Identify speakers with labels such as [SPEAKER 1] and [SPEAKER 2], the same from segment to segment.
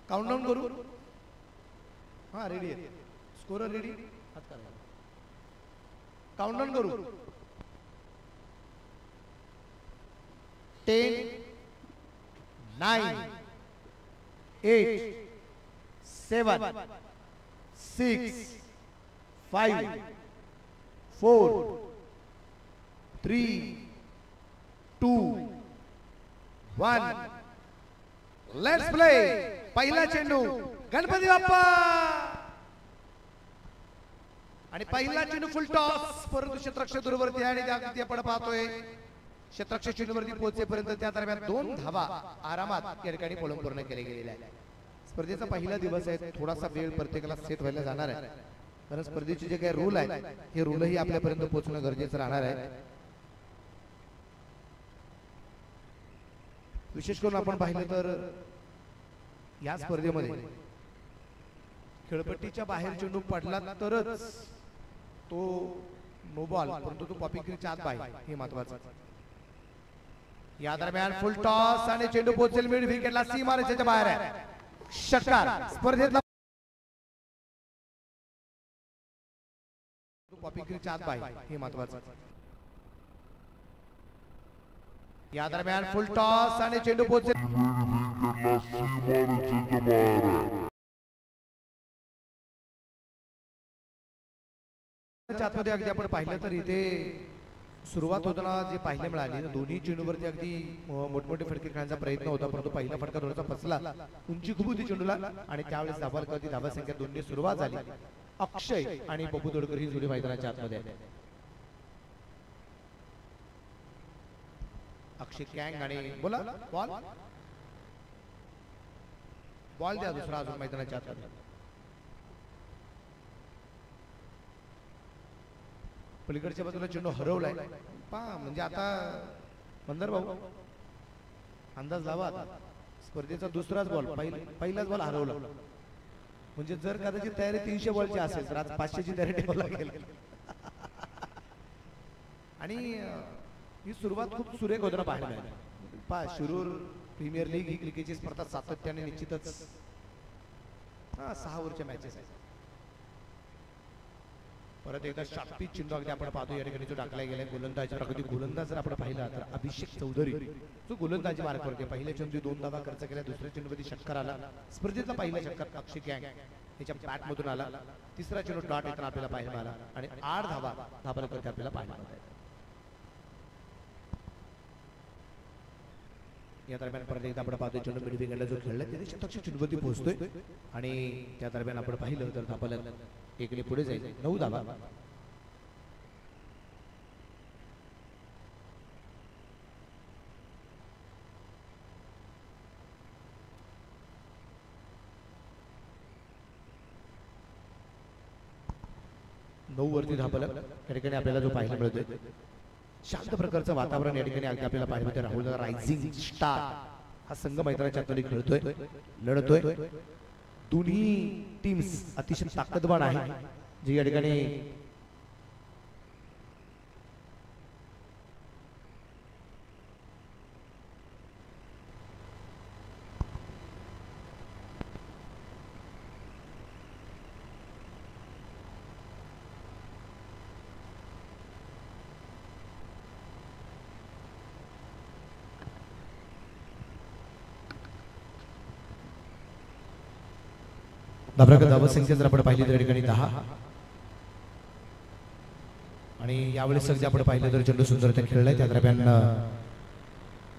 [SPEAKER 1] Countdown करू. हा ready आहे. Scorer ready. काउंटडाउन करू. 10 9 8 7 6 5 4 3 2 1 लेट्स प्ले. पहिला चेंडू गणपती बाप्पा आणि पहिला चेंडू फुल टॉस परंतु क्षेत्ररक्षक दूरवरती आणि त्या आपण पाहतोय क्षेत्ररक्षक चेंडूवरती पोहोचेपर्यंत त्या दरम्यान 2 धावा आरामात या ठिकाणी पळून पूर्ण केले गेलेले आहे. स्पर्धेचा पहिला दिवस आहे. थोडासा वेळ प्रत्येकाला सेट व्हायला जाणार आहे कारण स्पर्धेचे जे काही रूल आहेत हे रूलही आपल्यापर्यंत पोहोचणं गरजेचं राहणार आहे. विशेष करून आपण पाहिलं तर या स्पर्धेमध्ये खेळपट्टीच्या बाहेर चेंडू पडला तरच तो नो बॉल परंतु तो पॉपिंगच्या आत बाहेर हे महत्वाचं. या दरम्यान फुल टॉस आणि चेंडू पोहोचेल मिड विकेटला सीमारेषेच्या बाहेर आहे. षटकार स्पर्धेतला पॉपिंगच्या आत बाहेर हे महत्वाचं. या दरम्यान फुल टॉस आणि चेंडू पोहोचेल आतमध्ये. अगदी आपण पाहिलं तर इथे सुरुवात होताना जे पाहायला मिळाली दोन्ही चेंडूवरती अगदी मोठमोठे फटके खेळण्याचा प्रयत्न होता परंतु पहिला फटका थोडासा फसला. उंची खूप होती चेंडूला आणि त्यावेळेस धाबालकरती धावा संख्या 2 सुरुवात झाली. अक्षय आणि बबू तोडकर ही जोडी मैदानाच्या आतमध्ये आहे. अक्षय कॅंग आणि बोला बॉल बॉल द्या दुसरा अजून मैदानाच्या आतमध्ये. पलीकडच्या बाजूला चेंडू हरवलाय पहा म्हणजे आता मंदर भाऊ अंदाज लावा. आता स्पर्धेचा दुसराच बॉल पहिलाच बॉल हरवला म्हणजे जर कदाचित तयारी 300 बॉलची असेल तर आज 500 ची तयारी ठेवावी लागेल. आणि ही सुरुवात खूप सुरेख होताना पाहायला मिळाली. पहा शिरूर प्रीमियर लीग ही क्रिकेटची स्पर्धा सातत्याने निश्चितच 6 ओव्हरच्या मॅचेस आहेत. परत एकदा शार्पी चेंडू अगदी आपण पाहतो या ठिकाणी जो टाकला गेलाय गोलंदाजीवर. अगदी गोलंदाज जर आपण पाहिला तर अभिषेक चौधरी जो गोलंदाजी मार्क करते. पहिल्या चेंडू 2 धावा खर्च केल्या. दुसऱ्या चेंडूमध्ये षटकार आला. स्पर्धेतला पहिला षटकार अक्षय कॅंग याच्या बॅट मधून आला. तिसरा चेंडू डॉट येताना आपल्याला पाहायला मिळाला आणि 8 धावा धाबालकरती आपल्याला पाहायला मिळाल्या. या दरम्यान परत एकदा आपण पाहतोय चेंडू मिड विकेटला जो खेळलाय त्याने क्षेत्ररक्षक चेंडूवरती पोहोचतोय आणि त्या दरम्यान आपण पाहिलं तर धाबालक एकने पुढे जाईल. 9 धावा. वरती धाबालक या ठिकाणी आपल्याला जो पाहायला मिळतोय शांत प्रकारचं वातावरण या ठिकाणी आपल्याला पाहायला मिळतंय. राहुल रायझिंग स्टार हा संघ मैदानाच्या आतमध्ये खेळतोय लढतोय. दोन्ही टीम्स अतिशय ताकदवान आहे जी या ठिकाणी धावा संख्या जर आपण पाहिली तर ठिकाणी 10 आणि यावेळेस सगळे आपण पाहिलं तर चेंडू सुंदरता खेळलाय. त्या दरम्यान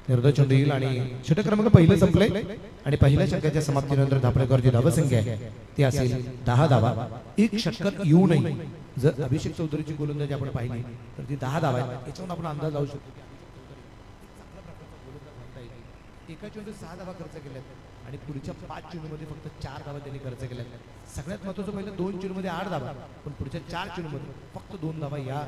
[SPEAKER 1] निर्धाव चेंडू येईल आणि षटक क्रमांक पहिलं संपलंय आणि पहिल्या षटकाच्या समाप्तीनंतर धापरेकरची धावा संख्या आहे ती असेल 10 धावा. एक षटक येऊ नये. जर अभिषेक चौधरीची गोलंदाजी आपण पाहिली तर ती 10 धावा आहे. याच्यावरून आपण अंदाज लावू शकतो एका चेंडू 6 धावा खर्च केल्यात आणि पुढच्या 5 चेंडूमध्ये फक्त 4 धावा त्यांनी खर्च केल्या. सगळ्यात महत्त्वाचं पहिलं 2 चेंडूमध्ये 8 धावा पण पुढच्या 4 चेंडूमध्ये फक्त 2 धावा या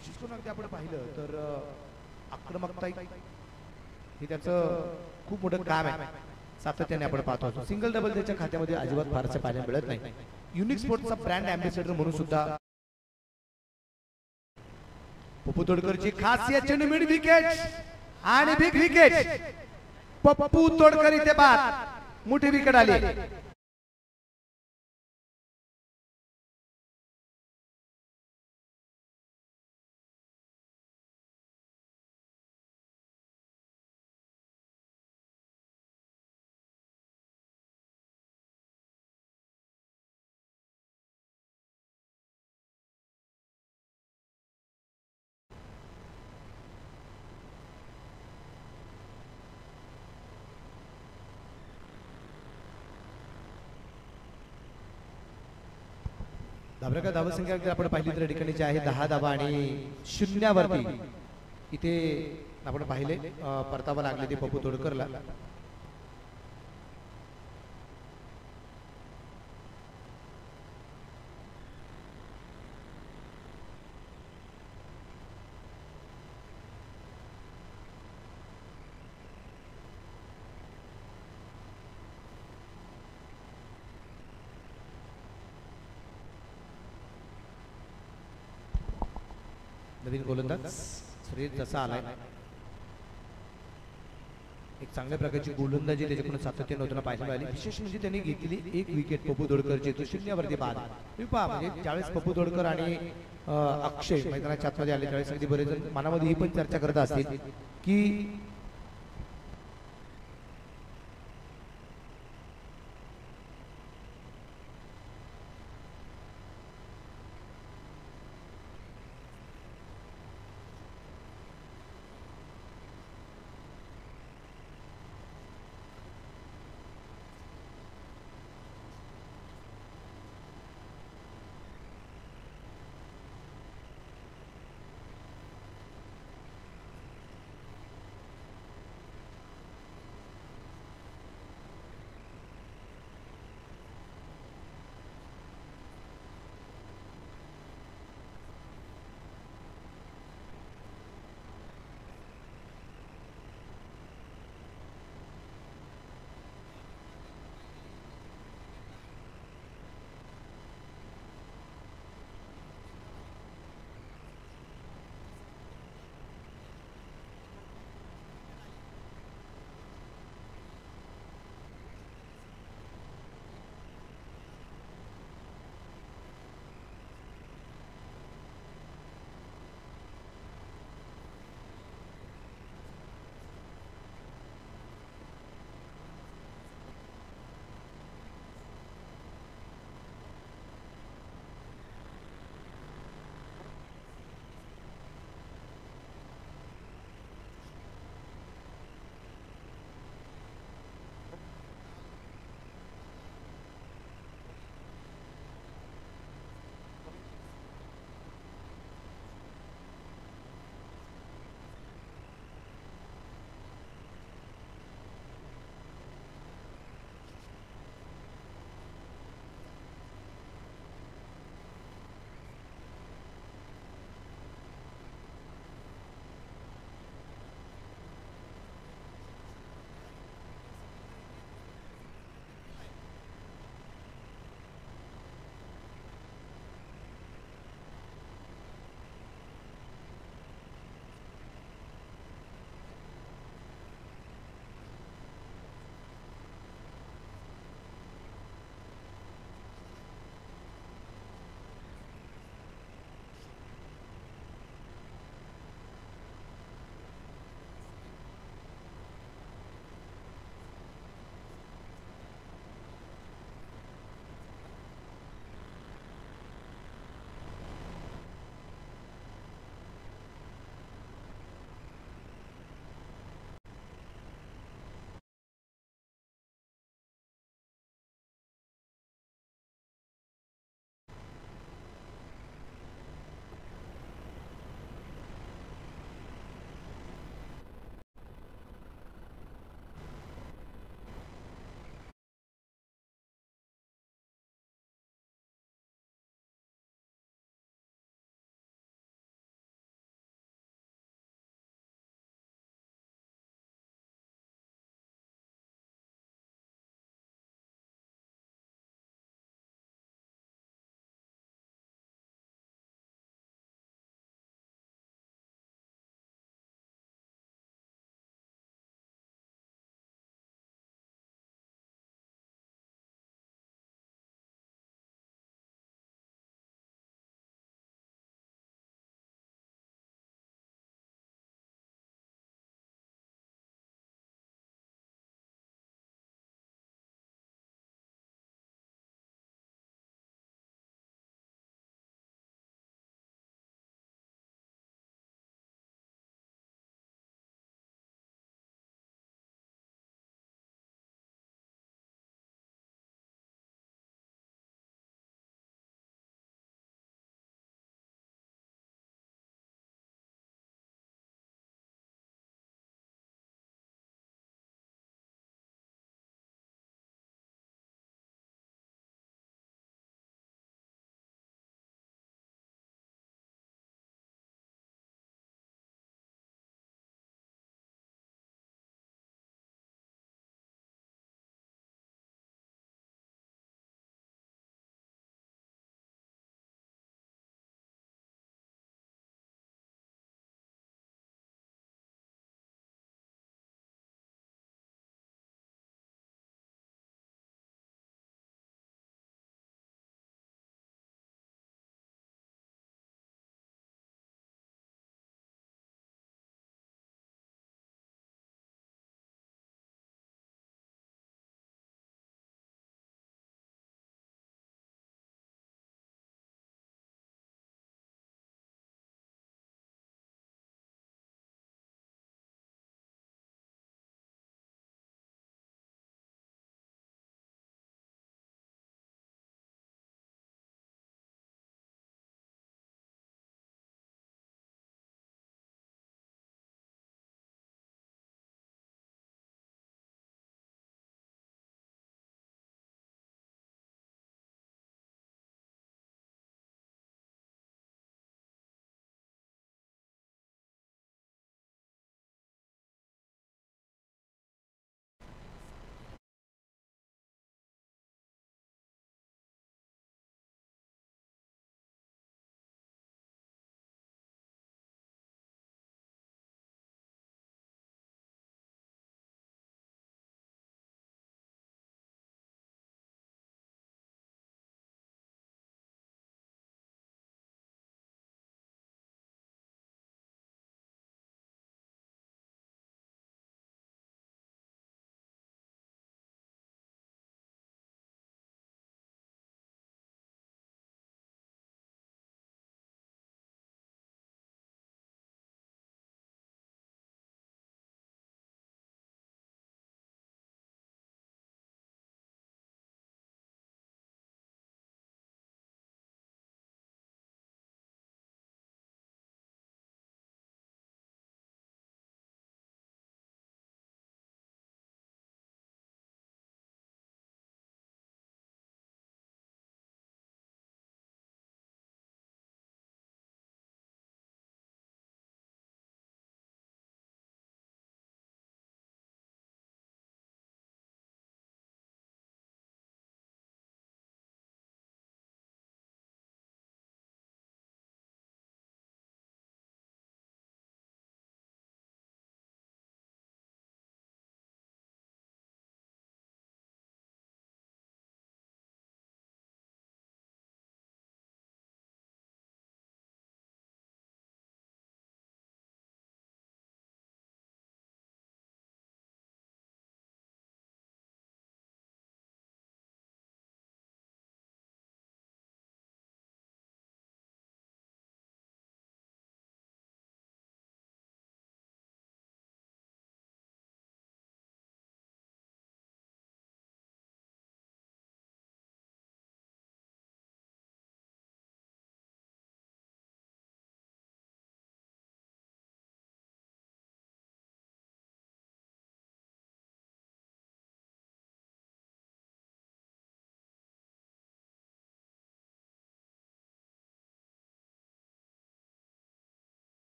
[SPEAKER 1] विशेष करून अगदी आपण पाहिलं तर आक्रमकता हे त्याचं खूप मोठं काम आहे, सातत्याने आपण पाहतो. सिंगल डबल त्याच्या खात्यामध्ये अजिबात फारसं पाहायला मिळत नाही. युनिक स्पोर्ट्सचा ब्रँड अँबॅसेडर म्हणून सुद्धा पप्पू तोडकरची खासियत मिड विकेट आणि बिग विकेट. पप्पू तोडकर इथे बाद, मोठी विकेट आली. धाबरेकर धावसंख्या आपण पाहिली तर ठिकाणीची आहे 10 धावा आणि 0 वरती इथे आपण पाहिले परतावा लागले ते पप्पू तोडकरला. नवीन गोलंदाज सुरेश जसा आलाय, एक चांगल्या प्रकारची गोलंदाजी त्याच्याकडून सातत्याने होताना पाहायला मिळाली. विशेष म्हणजे त्यांनी घेतली एक विकेट पप्पू तोडकरची, तो 0 वरती बाद. म्हणजे ज्यावेळेस पप्पू तोडकर आणि अक्षय मैदानाच्या आतमध्ये आले त्यावेळेस अगदी बरेच जण मनामध्ये ही पण चर्चा करत असतील की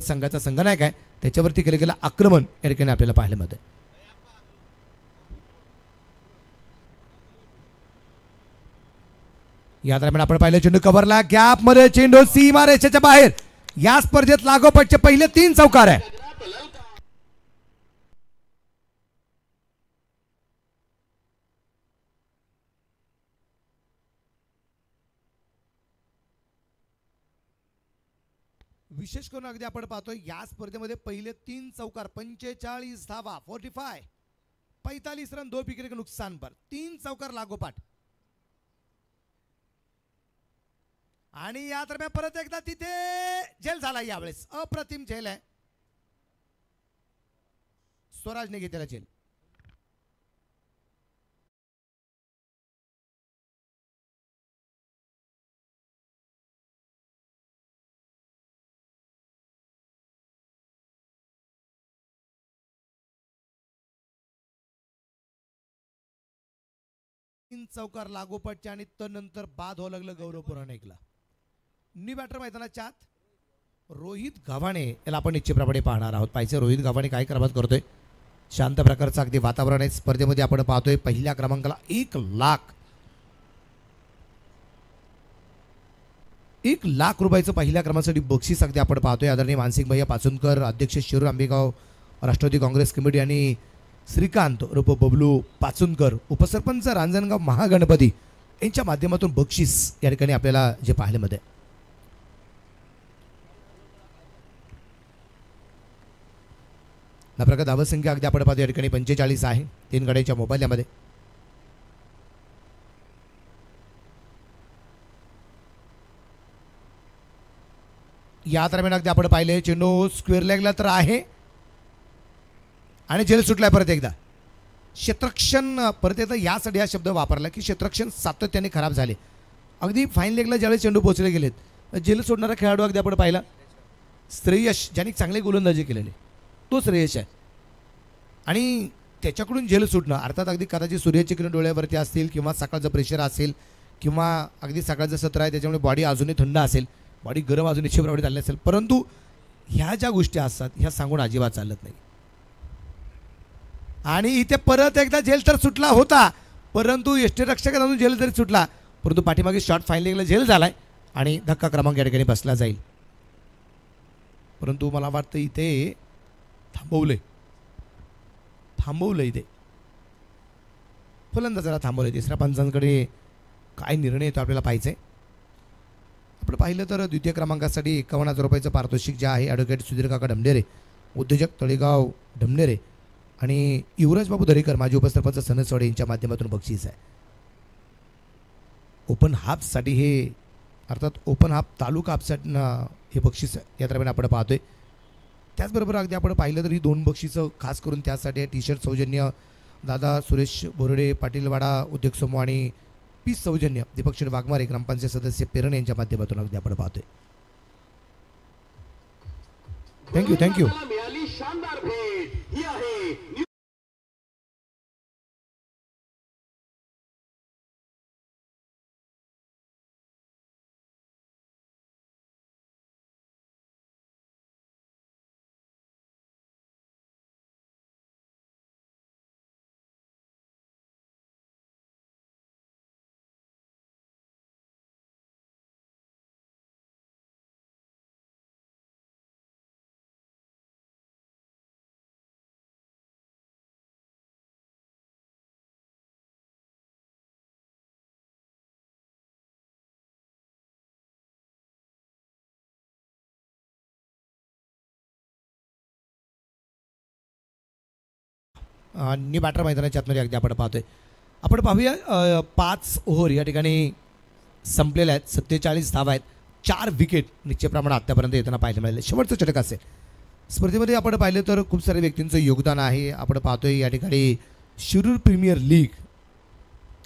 [SPEAKER 1] संघाचा संघनायक आहे त्याच्यावरती केलं गेलं आक्रमण या ठिकाणी आपल्याला पाहायला मिळतं. या दरम्यान आपण पाहिलं चेंडू कव्हरला गॅप मध्ये चेंडू सीमा रेषेच्या बाहेर. या स्पर्धेत लागोपाठचे पहिले 3 चौकार आहे. विशेष करून अगदी आपण पाहतोय या स्पर्धेमध्ये पहिले 3 चौकार 45 धावा 45 45 रन 2 विकेट के नुकसान पर 3 चौकार लागोपाठ. आणि या दरम्यान परत एकदा तिथे झेल झाला. यावेळेस अप्रतिम झेल आहे. स्वराजने घेतलेला झेल. चौकार लागोपाठचे आणि त्यानंतर बाद हो लागलं गौरव पुराणिकला. न्यू बॅटर मैदानाच्या आत रोहित गव्हाणे याला आपण निश्चितप्रमाणे पाहणार आहोत. पाहिजे रोहित गव्हाणे काय क्रमात करतोय. शांत प्रकारचं अगदी वातावरण आहे. स्पर्धेमध्ये आपण पाहतोय पहिल्या क्रमांकाला 1 लाख रुपयाचं पहिल्या क्रमांकासाठी बक्षीस अगदी आपण पाहतोय. आदरणीय मानसिंग भैया पाचुनकर, अध्यक्ष शिरूर आंबेगाव राष्ट्रवादी काँग्रेस कमिटी आणि श्रीकांत रूप बबलू पाचुनकर, उपसरपंच रांजणगाव महागणपती यांच्या माध्यमातून बक्षीस या ठिकाणी आपल्याला जे पाहायला मिळते. ना प्रकार धावसंख्या अगदी आपण पाहतो या ठिकाणी 45 आहे 3 गड्यांच्या मोबाईलमध्ये. या दरम्यान अगदी आपण पाहिले चेंडू स्क्वेअर लेगला तर आहे आणि झेल सुटलाय. परत एकदा क्षेत्ररक्षण परत एकदा यासाठी हा शब्द वापरला की क्षेत्ररक्षण सातत्याने खराब झाले. अगदी फाईन लेगला ज्यावेळेस चेंडू पोहोचले गेलेत झेल सोडणारा खेळाडू अगदी आपण पाहिला श्रेयश ज्याने चांगले गोलंदाजी केलेले तो श्रेयश आहे. आणि त्याच्याकडून झेल सुटणं अर्थात अगदी कदाचित सूर्याची किरण डोळ्यावरती असतील किंवा सकाळचं प्रेशर असेल किंवा अगदी सकाळचं सत्र आहे त्याच्यामुळे बॉडी अजूनही थंड असेल, बॉडी गरम अजून निश्चितप्रमाणे चालली असेल. परंतु ह्या ज्या गोष्टी असतात ह्या सांगून अजिबात चालत नाही. आणि इथे परत एकदा झेल तर सुटला होता परंतु यष्टीरक्षकांतून झेल तरी सुटला परंतु पाठीमागे शॉर्ट फाईन लेगला झेल झालाय आणि धक्का क्रमांक या ठिकाणी बसला जाईल. परंतु मला वाटतं इथे थांबवलंय इथे फलंदाजाला थांबवलंय. तिसऱ्या पंचांकडे काय निर्णय येतो आपल्याला पाहिजे. आपण पाहिलं तर द्वितीय क्रमांकासाठी 51,000 रुपयाचं पारितोषिक जे आहे ॲडव्होकेट सुधीर काका ढमढेरे, उद्योजक तळेगाव ढमढेरे आणि युवराज बाबू दरेकर माजी उपसरपंच सनसवाडे यांच्या माध्यमातून बक्षीस आहे. ओपन हाफसाठी हे अर्थात ओपन हाफ तालुका हाफसाठी हे बक्षीस या दरम्यान आपण पाहतोय. त्याचबरोबर अगदी आपण पाहिलं तर ही 2 बक्षीसं खास करून त्यासाठी टी शर्ट सौजन्य दादा सुरेश बोरडे पाटीलवाडा उद्योग समूह आणि पीस सौजन्य दीपक शेठ वाघमारे ग्रामपंचायत सदस्य पेरण यांच्या माध्यमातून अगदी आपण पाहतोय. थँक्यू. न्यू बॅटर मैदानाच्या आतमध्ये अगदी आपण पाहतोय. आपण पाहूया 5 ओव्हर या ठिकाणी संपलेल्या आहेत. 47 धावा आहेत, 4 विकेट निश्चित प्रमाणात आतापर्यंत येताना पाहायला मिळाले. शेवटचं षटक असेल स्पर्धेमध्ये आपण पाहिलं तर खूप साऱ्या व्यक्तींचं योगदान आहे. आपण पाहतोय या ठिकाणी शिरूर प्रीमियर लीग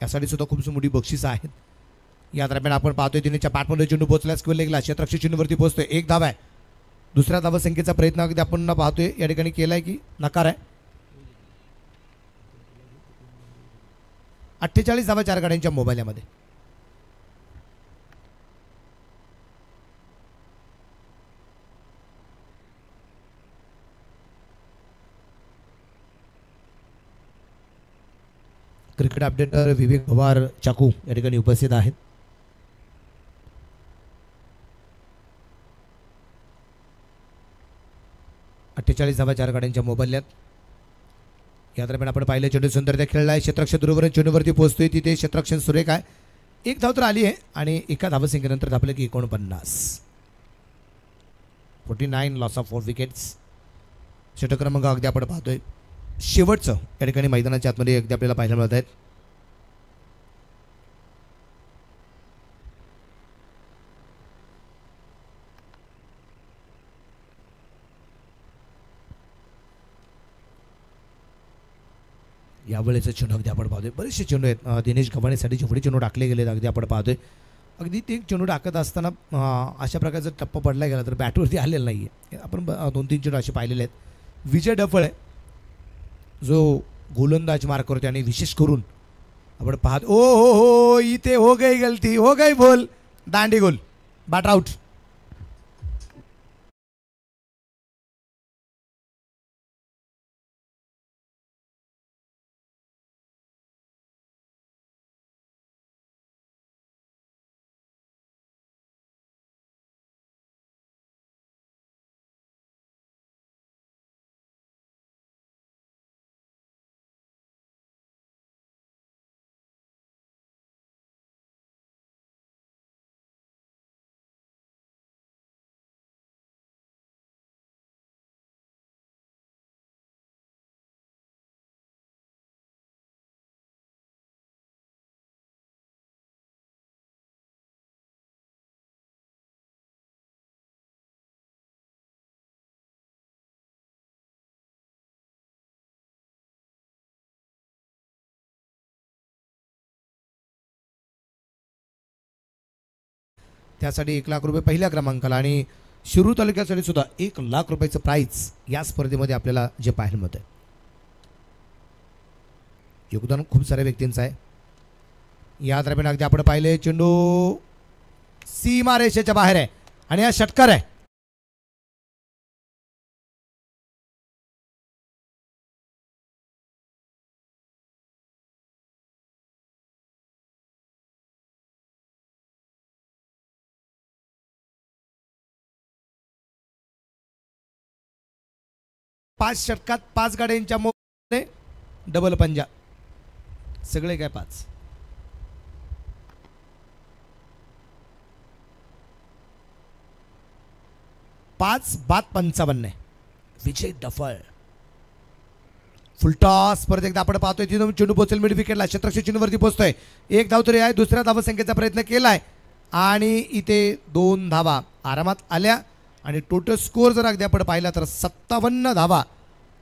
[SPEAKER 1] यासाठी सुद्धा खूप मोठी बक्षीस आहेत. या दरम्यान आपण पाहतोय तिनेच्या पाठमध्ये चेंडू पोहोचला स्क्वेअर लेगला क्षेत्ररक्षक चेंडूवरती पोहोचतोय. 1 धावा आहे. दुसऱ्या धावा संख्येचा प्रयत्न अगदी आपण पाहतोय या ठिकाणी केलाय की नकार आहे. 48 धावा 4 गाड्यांच्या मोबाईलमध्ये. क्रिकेट अपडेटर विवेक पवार चाकू या ठिकाणी उपस्थित आहेत. अठ्ठेचाळीस धावा 4 गाड्यांच्या मोबाईल्यात. या दरम्यान आपण पाहिलं चेंडू सुंदरता खेळला आहे. क्षेत्ररक्षक दूरवरून चेंडूवरती पोहोचतोय. तिथे क्षेत्ररक्षण सुरेख आहे. एक धाव तर आली आहे आणि एका धावसंख्येनंतर धापलं की 49. 49 लॉस ऑफ 4 विकेट्स. षटक क्रमांक अगदी आपण पाहतोय शेवटचं या ठिकाणी मैदानाच्या आतमध्ये अगदी आपल्याला पाहायला मिळत आहेत. यावेळेचं चेंडू अगदी आपण पाहतोय. बरेचसे चेंडू आहेत दिनेश गव्हाणेसाठी जेवढे चेंडू टाकले गेले अगदी आपण पाहतोय. अगदी ते चेंडू टाकत असताना अशा प्रकारचा टप्पा पडला गेला तर बॅटवरती आलेला नाही आहे. आपण 2-3 चेंडू असे पाहिलेले आहेत. विजय डफळे जो गोलंदाज मार्क करतो आणि विशेष करून आपण पाहत ओ हो हो इथे हो गई गलती हो गई बोल दांडी गोल बाट आउट. त्यासाठी 1 लाख रुपये पहिल्या क्रमांकाला आणि शिरूर तालुक्यासाठी सुद्धा 1 लाख रुपयाचं प्राइज या स्पर्धेमध्ये आपल्याला जे पाहायला मिळत आहे. योगदान खूप साऱ्या व्यक्तींचं आहे. या दरम्यान अगदी आपण पाहिले चेंडू सीमा रेषेच्या बाहेर आहे आणि हा षटकार आहे. पाच षटकात 5 गाड्यांच्या मोबाईलने डबल पंजा सगळे काय 5. पाच बाद 55. विजय डफळ फुलटॉस परत एकदा आपण पाहतोय तिथून चेंडू पोहोचेल मिड विकेटला. क्षेत्ररक्षक चेंडूवरती पोहोचतोय. 1 धाव तरी आहे. दुसऱ्या धावसंख्येचा प्रयत्न केलाय आणि इथे 2 धावा आरामात आल्या आणि टोटल स्कोअर जर अगदी आपण पाहिला तर 57 धावा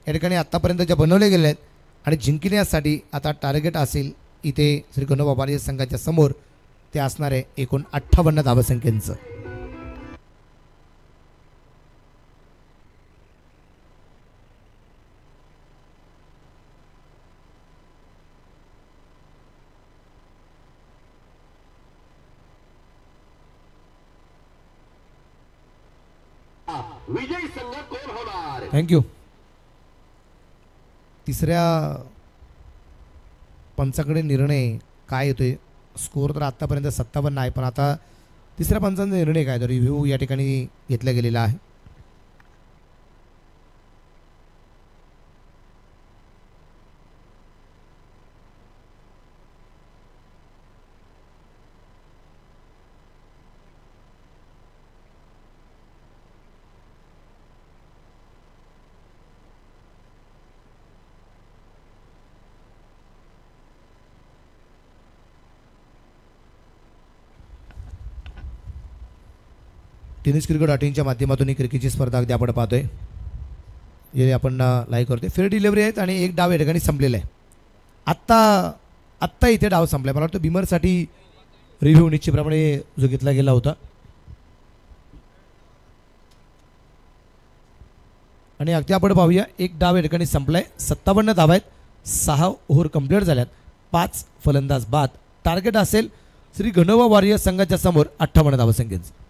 [SPEAKER 1] या ठिकाणी आत्तापर्यंत ज्या बनवले गेले आहेत आणि जिंकण्यासाठी आता टार्गेट असेल इथे श्री गणोबा वारियर संघाच्या समोर ते असणार आहे एकूण 58 धावसंख्येचं.
[SPEAKER 2] विजय संघ कोण होणार.
[SPEAKER 1] थँक्यू. तिसऱ्या पंचाकडे निर्णय काय येतोय. स्कोअर तर आत्तापर्यंत 57 आहे पण आता तिसऱ्या पंचांचा निर्णय काय तर रिव्ह्यू या ठिकाणी घेतला गेलेला आहे. टेनिस क्रिकेट अटींच्या माध्यमातून ही क्रिकेटची स्पर्धा अगदी आपण पाहतोय. हे आपण लाईव्ह करतोय. फेअर डिलिव्हरी आहेत आणि 1 डाव या ठिकाणी संपलेला आहे. आत्ता इथे डाव संपला. मला वाटतं बिमरसाठी रिव्ह्यू निश्चितप्रमाणे जो घेतला गेला होता आणि अगदी आपण पाहूया 1 डाव या ठिकाणी संपलाय. 57 धावा आहेत. 6 ओव्हर कंप्लीट झाल्यात. 5 फलंदाज बाद. टार्गेट असेल श्री गणोबा वारियर संघाच्या समोर 58 धावसंख्येचं.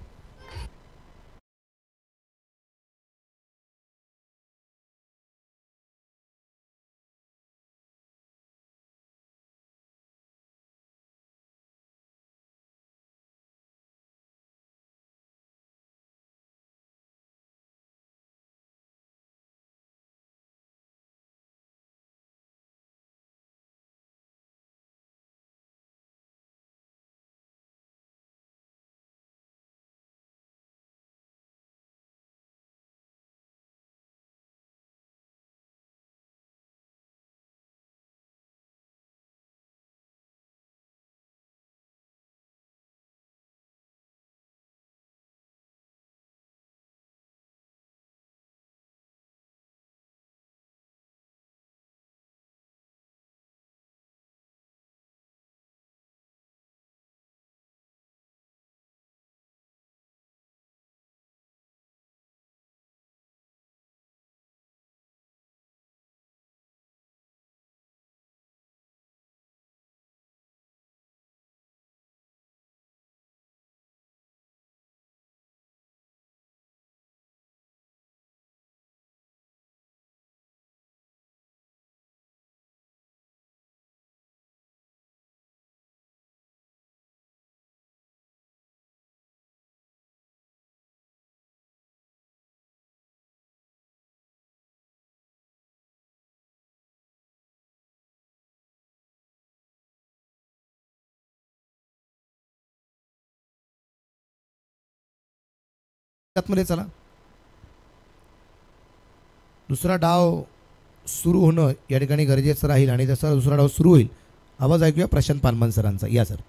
[SPEAKER 1] आतमध्ये चला. दुसरा डाव सुरू होणं या ठिकाणी गरजेचं राहील आणि जसा दुसरा डाव सुरू होईल आवाज ऐकूया प्रशांत पानमन सरांचा. या sir.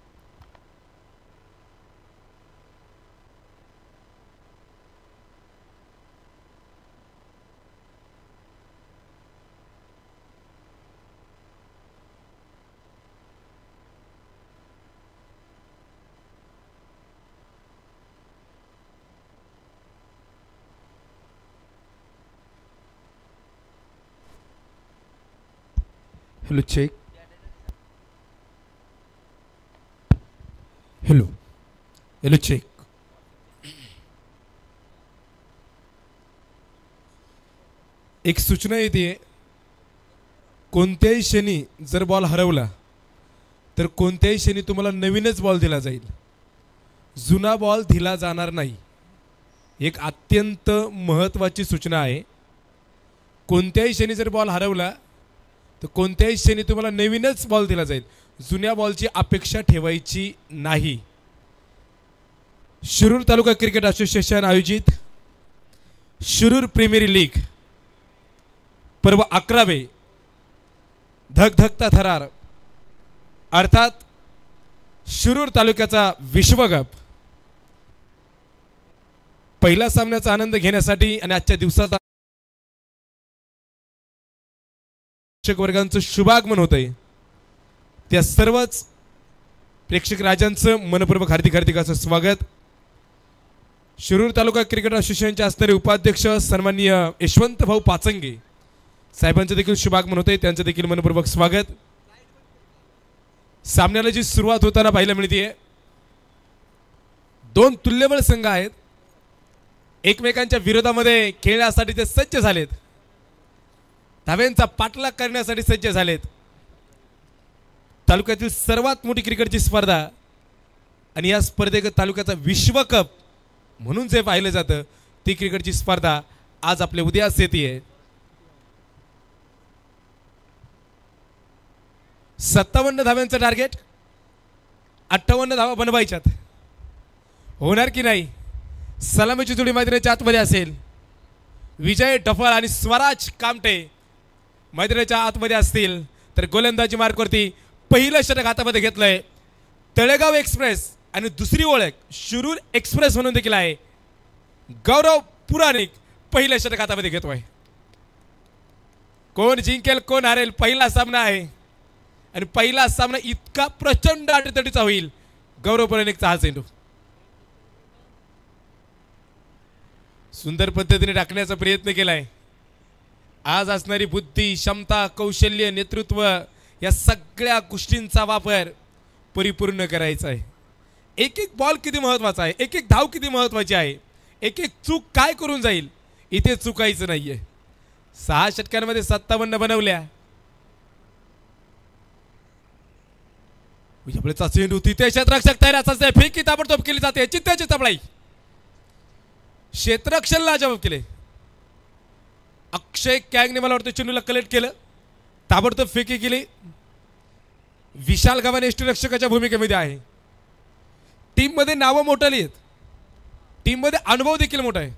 [SPEAKER 3] Hello check. Hello hello check. एक सूचना येते. कोणत्याही क्षणी जर बॉल हरवला तर कोणत्याही क्षणी तुम्हाला नवीनच बॉल दिला जाईल, जुना बॉल दिला जाणार नाही. एक अत्यंत महत्त्वाची सूचना आहे. कोणत्याही क्षणी जर बॉल हरवला तर कोणत्याही क्षणी तुम्हाला नवीनच बॉल दिला जाईल, जुन्या बॉलची अपेक्षा ठेवायची नाही. शिरूर तालुका क्रिकेट असोसिएशन आयोजित शिरूर प्रीमियर लीग पर्व 11वे धगधगता थरार अर्थात शिरूर तालुक्याचा विश्वकप पहिल्या सामन्याचा आनंद घेण्यासाठी आणि आजच्या दिवसात प्रेक्षक वर्गांचं शुभागमन होत आहे. त्या सर्वच प्रेक्षक राजांचं मनपूर्वक हार्दिक असं स्वागत. शिरूर तालुका क्रिकेट असोसिएशनचे असणारे उपाध्यक्ष सन्माननीय यशवंत भाऊ पाचंगे साहेबांचं देखील शुभागमन होते, त्यांचं देखील मनपूर्वक स्वागत. सामन्याला जी सुरुवात होताना पाहायला मिळते, दोन तुल्यबळ संघ आहेत, एकमेकांच्या विरोधामध्ये खेळण्यासाठी ते सज्ज झालेत, धाव्यांचा पाठलाग करण्यासाठी सज्ज झालेत. तालुक्यातील सर्वात मोठी क्रिकेटची स्पर्धा आणि या स्पर्धेत तालुक्याचा विश्वकप म्हणून जे पाहिलं जातं ती क्रिकेटची स्पर्धा आज आपल्या उद्यास येते. 57 धाव्यांचं टार्गेट, 58 धावा बनवायच्यात. होणार की नाही? सलामीची जोडी मैदानाच्या आतमध्ये असेल. विजय डफळ आणि स्वराज कामटे मैदानाच्या आतमध्ये असतील तर गोलंदाजी मार्कवरती पहिलं षटक हातामध्ये घेतलंय. तळेगाव एक्सप्रेस आणि दुसरी ओळख शिरूर एक्सप्रेस म्हणून देखील आहे. गौरव पुराणिक पहिलं षटक हातामध्ये घेतोय. कोण जिंकेल कोण हारेल पहिला सामना आहे आणि पहिला सामना इतका प्रचंड अटीतटीचा होईल. गौरव पुराणिकचा हा चेंडू सुंदर पद्धतीने टाकण्याचा प्रयत्न केलाय. आज असणारी बुद्धी, क्षमता, कौशल्य, नेतृत्व या सगळ्या गोष्टींचा वापर परिपूर्ण करायचा आहे. एक एक बॉल किती महत्त्वाचा आहे, एक एक धाव किती महत्त्वाची आहे, एक एक चूक काय करून जाईल इथे चुकायचं नाहीये. 6 षटकांमध्ये 57 बनवल्या. चेंडू तिथे क्षेत्ररक्षक तयार असते, फेकी ताबडतोब केली जाते. चित्त्याची चपळाई, क्षेत्ररक्षण लाजवाब केले. अक्षय कॅगने मला वाटतं चेंडूला कलेक्ट केलं, ताबडतोब फेकी केली. विशाल गव्हाणे यष्टीरक्षकाच्या भूमिकेमध्ये आहे. टीममध्ये नावं मोठाली आहेत, टीममध्ये अनुभव देखील मोठा आहे.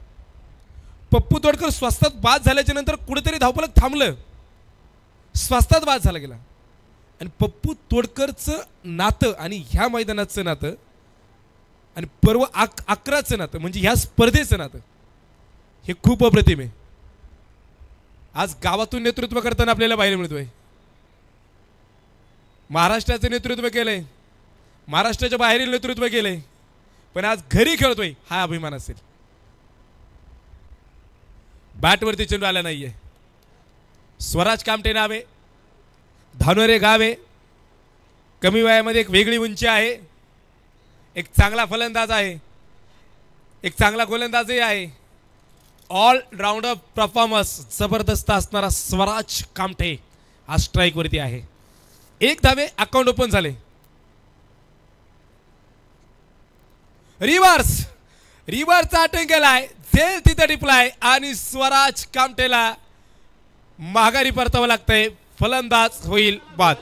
[SPEAKER 3] पप्पू तोडकर स्वस्तात बाद झाल्याच्या नंतर कुठेतरी धावफलक थांबलं, स्वस्तात बाद झाला गेला. आणि पप्पू तोडकरचं नातं आणि ह्या मैदानाचं नातं आणि पर्व 11चं नातं म्हणजे ह्या स्पर्धेचं नातं हे खूप अप्रतिम आहे. आज गावातून नेतृत्व करताना आपल्याला पाहायला मिळतोय. महाराष्ट्राचं नेतृत्व केलंय, महाराष्ट्राच्या बाहेरील नेतृत्व केलंय, पण आज घरी खेळतोय हा अभिमान असेल. बॅटवरती चेंडू आला नाहीये. स्वराज कामटे नावे, धानोरे गावे, कमी वयामध्ये एक वेगळी उंची आहे, एक चांगला फलंदाज आहे, एक चांगला गोलंदाजही आहे. ऑल राऊंडर परफॉर्मन्स जबरदस्त असणारा स्वराज कामटे आज स्ट्राईक वरती आहे. 1 धावे, अकाउंट ओपन झाले. रिव्हर्सचा अटेम्प्ट केलाय, झेल तिथे टिपलाय आणि स्वराज कामटेला माघारी परतावं लागतंय. फलंदाज होईल बाद.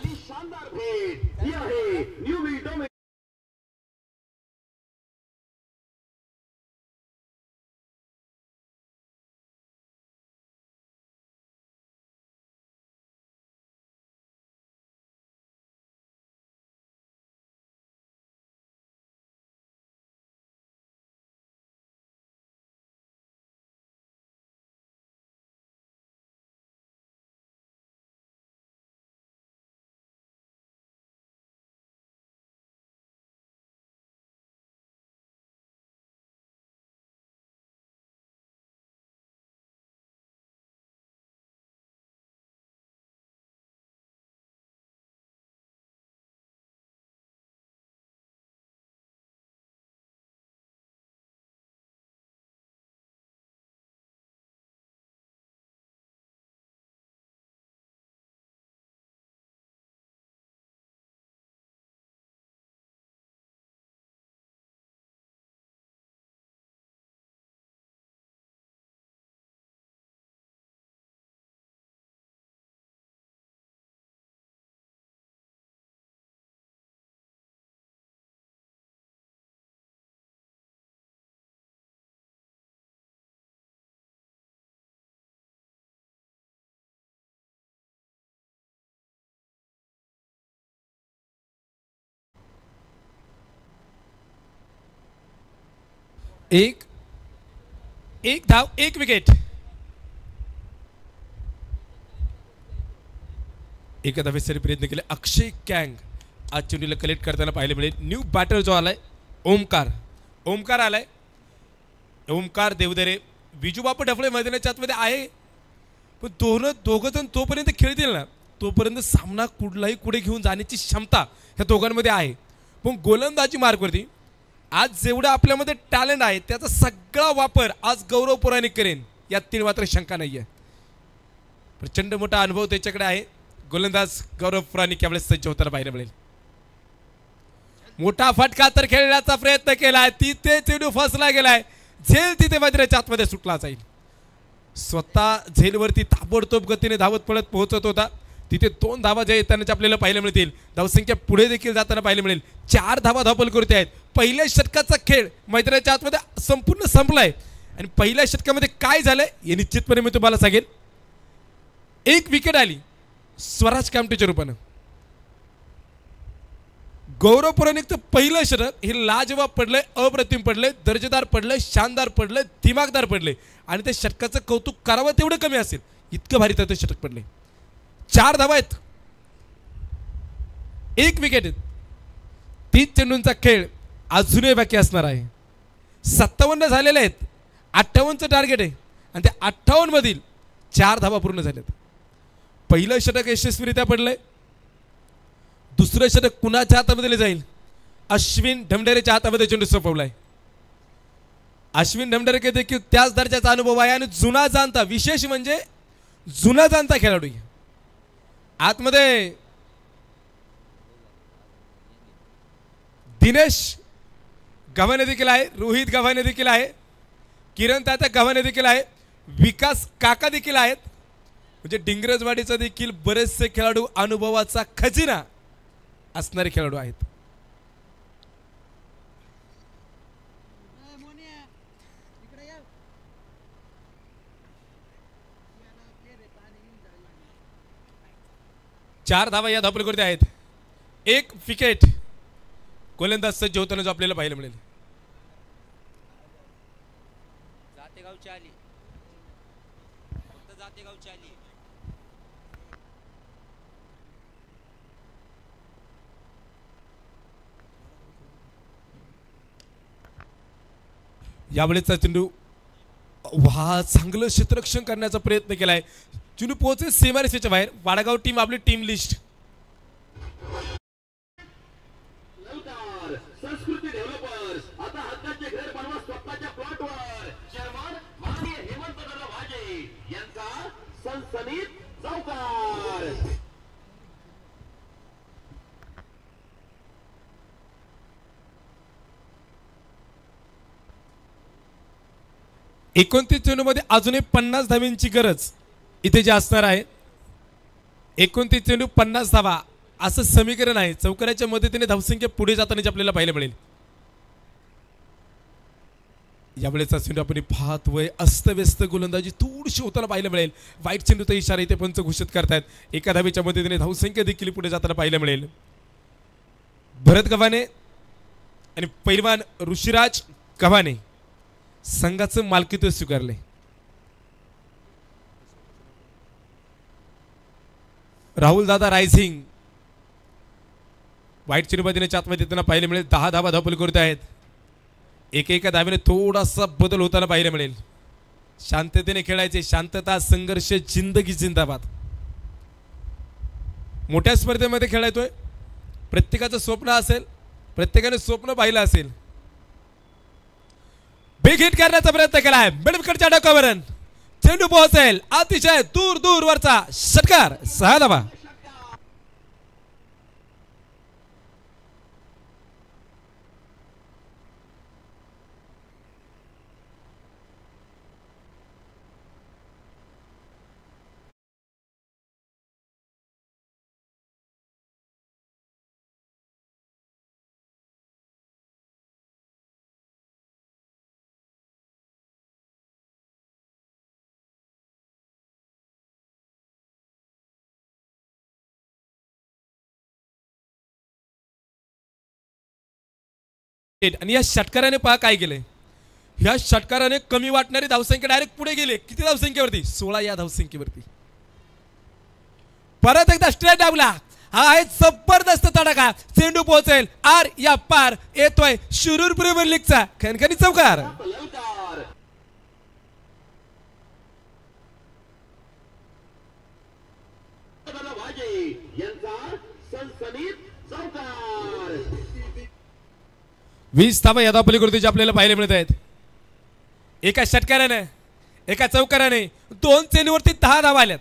[SPEAKER 3] एक एक धाव एक विकेट. एका धावेसाठी प्रयत्न केले अक्षय कॅंग. आज चेंडूला कलेक्ट करताना पाहायला मिळेल. न्यू बॅटर जो आलाय ओमकार आलाय. ओमकार देवदरे विजू बापू डफळे मैदानाच्या आतमध्ये आहे, पण दोघं जण तोपर्यंत खेळतील ना तोपर्यंत सामना कुठलाही पुढे घेऊन जाण्याची क्षमता ह्या दोघांमध्ये आहे. पण गोलंदाजी मार्कवरती आज जेवढं आपल्यामध्ये टॅलेंट आहे त्याचा सगळा वापर आज गौरव पुराणिक करेन यात मात्र शंका नाही आहे. प्रचंड मोठा अनुभव त्याच्याकडे आहे. गोलंदाज गौरव पुराणिक यावेळेस सज्ज होताना पाहायला मिळेल. मोठा फटका तर खेळण्याचा प्रयत्न केलाय, तिथे चेंडू फसला गेलाय. झेल तिथे मैदानाच्या आतमध्ये सुटला जाईल. स्वतः झेलवरती ताबडतोब गतीने धावत पळत पोहोचत होता. तिथे 2 धावा ज्या येताना आपल्याला पाहायला मिळतील. धावसंख्या पुढे देखील जाताना पाहायला मिळेल. 4 धावा धावपल करते आहेत. पहिल्या षटकाचा खेळ मैदानाच्या आतमध्ये संपूर्ण संपलाय आणि पहिल्या षटकामध्ये काय झालंय हे निश्चितपणे मी तुम्हाला सांगेन. एक विकेट आली स्वराज कामटेच्या रूपानं. गौरव पुराणिकचं पहिलं षटक हे लाजवाब पडलंय, अप्रतिम पडलंय, दर्जेदार पडलंय, शानदार पडलंय, दिमागदार पडलंय आणि त्या षटकाचं कौतुक करावं तेवढं कमी असेल इतकं भारी त्याचं षटक पडलंय. 4 धावा आहेत, 1 विकेट. 30 चेंडूंचा खेळ अजूनही बाकी असणार आहे. 57 झालेले आहेत, 58चं टार्गेट आहे आणि त्या 58 मधील 4 धावा पूर्ण झाल्यात. पहिलं षटक यशस्वीरित्या पडलंय. दुसरं षटक कुणाच्या हातामध्ये जाईल? अश्विन ढमढेरेच्या हातामध्ये चेंडू सोपवलाय. अश्विन ढमढेरे देखील त्याच दर्जाचा अनुभव आहे आणि जुना जाणता, विशेष म्हणजे जुना जाणता खेळाडू. आतमध्ये दिनेश गव्हाणे देखील आहे, रोहित गव्हाणे देखील आहे, किरण तात्या गव्हाणे देखील आहे, विकास काका देखील आहेत. म्हणजे डिंगरजवाडीचा देखील बरेचसे खेळाडू अनुभवाचा खजिना असणारे खेळाडू आहेत. चार धावा या धावपलीवरती आहेत, 1 विकेट. गोलंदाज सज्ज होताना जो आपल्याला पाहायला मिळेल.
[SPEAKER 4] जातेगावची आली, फक्त जातेगावची आली.
[SPEAKER 3] यावेळेचा चेंडू चांगलं क्षेत्ररक्षण करण्याचा प्रयत्न केलाय. चेंडू पोहोचेल सीमारेषेच्या बाहेर. वाडागाव टीम आपली टीम लिस्ट.
[SPEAKER 2] संस्कृती डेव्हलपर्स आता हक्काचे घर बनवा स्वतःच्या प्लॉटवर. चेअरमन माननीय हेमंतदादा भाजे यांचा सनसनीत चौकार.
[SPEAKER 3] 29 चेंडूमध्ये अजूनही 50 धावांची गरज इथे जे असणार आहे. 29 चेंडू 50 धावा असं समीकरण आहे. चौकाराच्या मदतीने धावसंख्या पुढे जाताना आपल्याला पाहायला मिळेल. यावेळेचा चेंडू आपण पाहत वय अस्तव्यस्त गोलंदाजी थोडीशी होताना पाहायला मिळेल. वाईट चेंडूचा इशारा इथे पंच घोषित करतात. एका धावेच्या मदतीने धावसंख्या देखील पुढे जाताना पाहायला मिळेल. भरत गव्हाणे आणि पैलवान ऋषिराज गव्हाणे संघाचं मालकीत्व स्वीकारले. राहुल दादा रायसिंग वाईट चेंडूमध्ये आतमध्ये येताना पाहायला मिळेल. 10 धावा धावपली करत आहेत. एका धावेने थोडासा बदल होताना पाहायला मिळेल. शांततेने खेळायचे. शांतता, संघर्ष, जिंदगी जिंदाबाद. मोठ्या स्पर्धेमध्ये खेळायतोय. प्रत्येकाचं स्वप्न असेल, प्रत्येकाने स्वप्न पाहिलं असेल. बिग हिट करण्याचा प्रयत्न केलाय. मिडविकेटच्या डोक्यावरून चेंडू पोहोचेल अतिशय दूर दूर वरचा षटकार. 6 धावा. आणि या षटकाराने पहा काय केलंय. ह्या षटकाराने कमी वाटणारी धावसंख्या डायरेक्ट पुढे गेले. किती धावसंख्येवरती? 16 या धावसंख्येवरती. परत एकदा स्ट्रेट डावला. हा आहे जबरदस्त तडाखा. चेंडू पोहोचेल आर या पार. येतोय शिरूर प्रीमियर लीगचा खणखणी चौकार.
[SPEAKER 2] ललकार वाजे यांचा सनसनीत चौकार.
[SPEAKER 3] 20 धावा या धावपलीकृतीचे आपल्याला पाहायला मिळत आहेत. एका षटकाराने एका चौकाराने 2 चेंडूवरती 10 धावा आल्यात.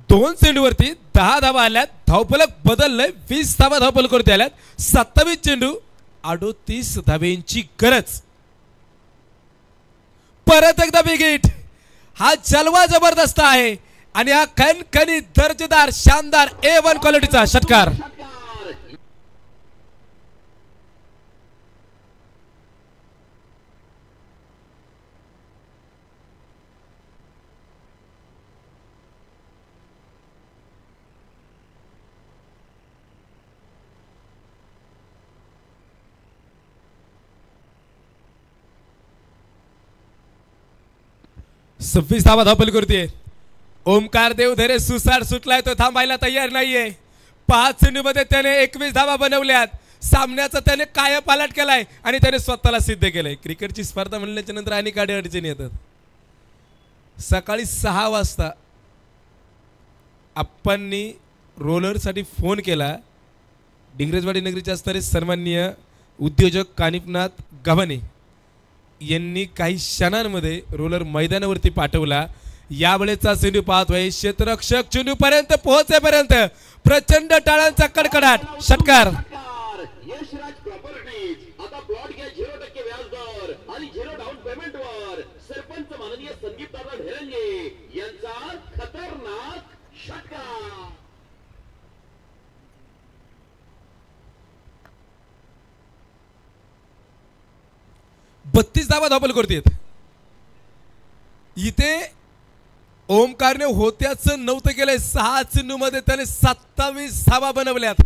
[SPEAKER 3] 2 चेंडूवरती 10 धावा आल्यात. धावफलक बदललंय. 20 धावा धावपलीकृती आल्यात. 27 चेंडू 38 धावेंची गरज. परत एकदा बिग हिट. हा जलवा जबरदस्त आहे आणि हा खणखणी दर्जेदार शानदार A1 क्वालिटीचा षटकार.
[SPEAKER 2] षटकार
[SPEAKER 3] 26 धावा धावपलीकृती. ओमकार देवधरे सुसाट सुटलाय. तो थांबायला तयार नाहीये. 5 चेंडूमध्ये त्याने 21 धावा बनवल्यात. सामन्याचा त्याने कायापालट केलाय आणि त्याने स्वतःला सिद्ध केलंय. क्रिकेटची स्पर्धा म्हणल्याच्या नंतर अनेक अडचणी येतात. सकाळी 6 वाजता आप्पांनी रोलरसाठी फोन केला. डिंगरेजवाडी नगरीचे असणारे सन्माननीय उद्योजक कानिपनाथ गव्हाणे यांनी काही क्षणांमध्ये रोलर मैदानावरती पाठवला. यावेळेचा चेंडू पाहतोय क्षेत्ररक्षक चेंडू पर्यंत पोहोचेपर्यंत प्रचंड टाळांचा कडकडाट. षटकार
[SPEAKER 2] यशराज प्रॉपर्टीज. आता प्लॉट घ्या 0% व्याजदर आणि 0 डाऊन पेमेंटवर. सरपंच माननीय संदीप दादा ढेरंगे यांचा खतरनाक षटकार.
[SPEAKER 3] 32 धावा धावपलीकृती. इथे ओमकारने होत्याचं नव्हतं केलंय. 6 चेंडूमध्ये त्याने 27 धावा बनवल्यात.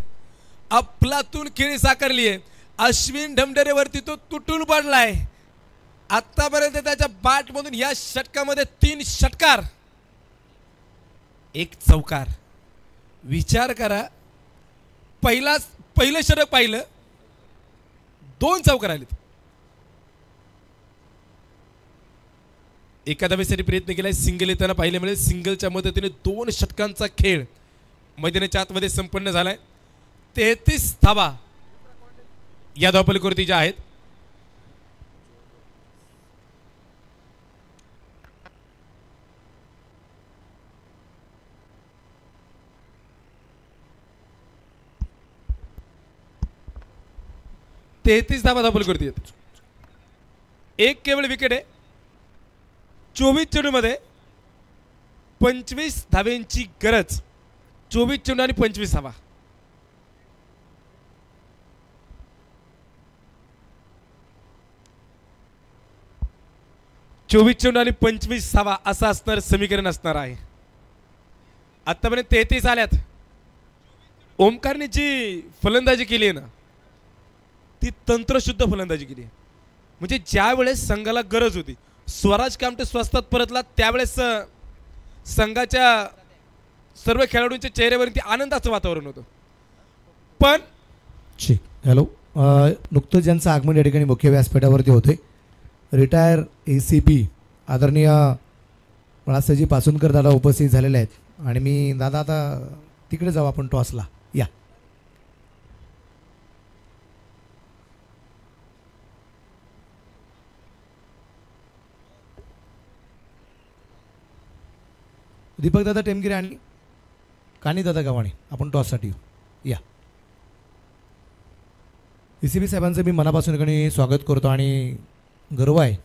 [SPEAKER 3] अफलातून खेळी साकारली आहे. अश्विन ढमढेरेवरती तो तुटून पडलाय. आतापर्यंत त्याच्या बॅटमधून या षटकामध्ये 3 षटकार 1 चौकार. विचार करा. पहिलं षटक पाहिलं 2 चौकार आलेत. एका धावेसाठी प्रयत्न केलाय. सिंगल येताना पाहिले मिळेल. सिंगलच्या मदतीने 2 षटकांचा खेळ मैदानाच्या आतमध्ये संपन्न झालाय. 33 धावा या धावपलीकृतीच्या आहेत. धावा धावपलीकृती आहेत. एक केवळ विकेट आहे. 24 चेंडूमध्ये 25 धावेंची गरज. 24 चेंडू आणि 25 धावा. चेंडू आणि 25 धावा असं असणार समीकरण असणार आहे. आतापर्यंत 33 आल्यात. ओमकारने जी फलंदाजी केली आहे ना ती तंत्रशुद्ध फलंदाजी केली आहे. म्हणजे ज्या वेळेस संघाला गरज होती स्वराज कामटे स्वस्तात परतला त्यावेळेस संघाच्या सर्व खेळाडूंच्या चेहऱ्यावरती आनंदाचं वातावरण होतं. पण
[SPEAKER 1] हॅलो नुकतंच ज्यांचं आगमन या ठिकाणी मुख्य व्यासपीठावरती होते रिटायर ACP आदरणीय पळासजी पासूनकर दादा उपस्थित झालेले आहेत. आणि मी दादा आता तिकडे जाऊ आपण टॉसला या. दीपक दादा टेमगिरे आणि कानी दादा गव्हाणे आपण टॉससाठी या. ACP साहेबांचं मी मनापासून या ठिकाणी स्वागत करतो आणि गर्व आहे.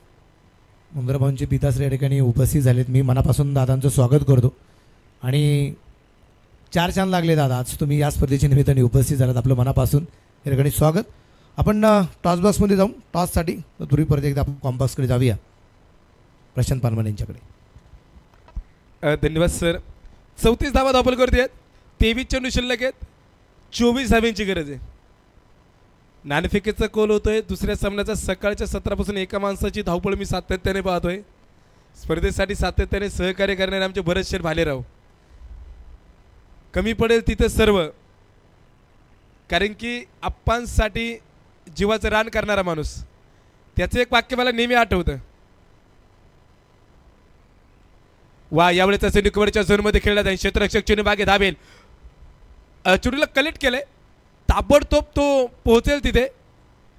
[SPEAKER 1] मुंद्राभाऊंचे पिताश्री या ठिकाणी उपस्थित झालेत. मी मनापासून दादांचं स्वागत करतो आणि 4 चांद लागले दादा आज तुम्ही या स्पर्धेच्या निमित्ताने उपस्थित झालात. आपलं मनापासून या ठिकाणी स्वागत. आपण टॉस बॉक्समध्ये जाऊन टॉससाठी पूर्वी परत एकदा आपण कॉम्बॉक्सकडे जाऊया प्रशांत पानवान यांच्याकडे.
[SPEAKER 3] धन्यवाद सर. 34 धावा धावपलीकृती आहेत. 23 चेंडू शिल्लक आहेत. 24 धाव्यांची गरज आहे. नाणेफेकीचा कोल होतोय. दुसऱ्या सामन्याचा सकाळच्या सत्रापासून एका माणसाची धावपळ मी सातत्याने पाहतोय. स्पर्धेसाठी सातत्याने सहकार्य करणारे आमचे भरत शेठ भालेराव. कमी पडेल तिथं सर्व, कारण की आप्पांसाठी जीवाचं रान करणारा माणूस. त्याचं एक वाक्य मला नेहमी आठवतं. वा, यावेळेचा चेंडू कव्हरच्या झोनमध्ये खेळला जाईल. क्षेत्ररक्षक चेंडू मागे धावेल. चेंडूला कलेक्ट केलंय. ताबडतोब तो पोहोचेल तिथे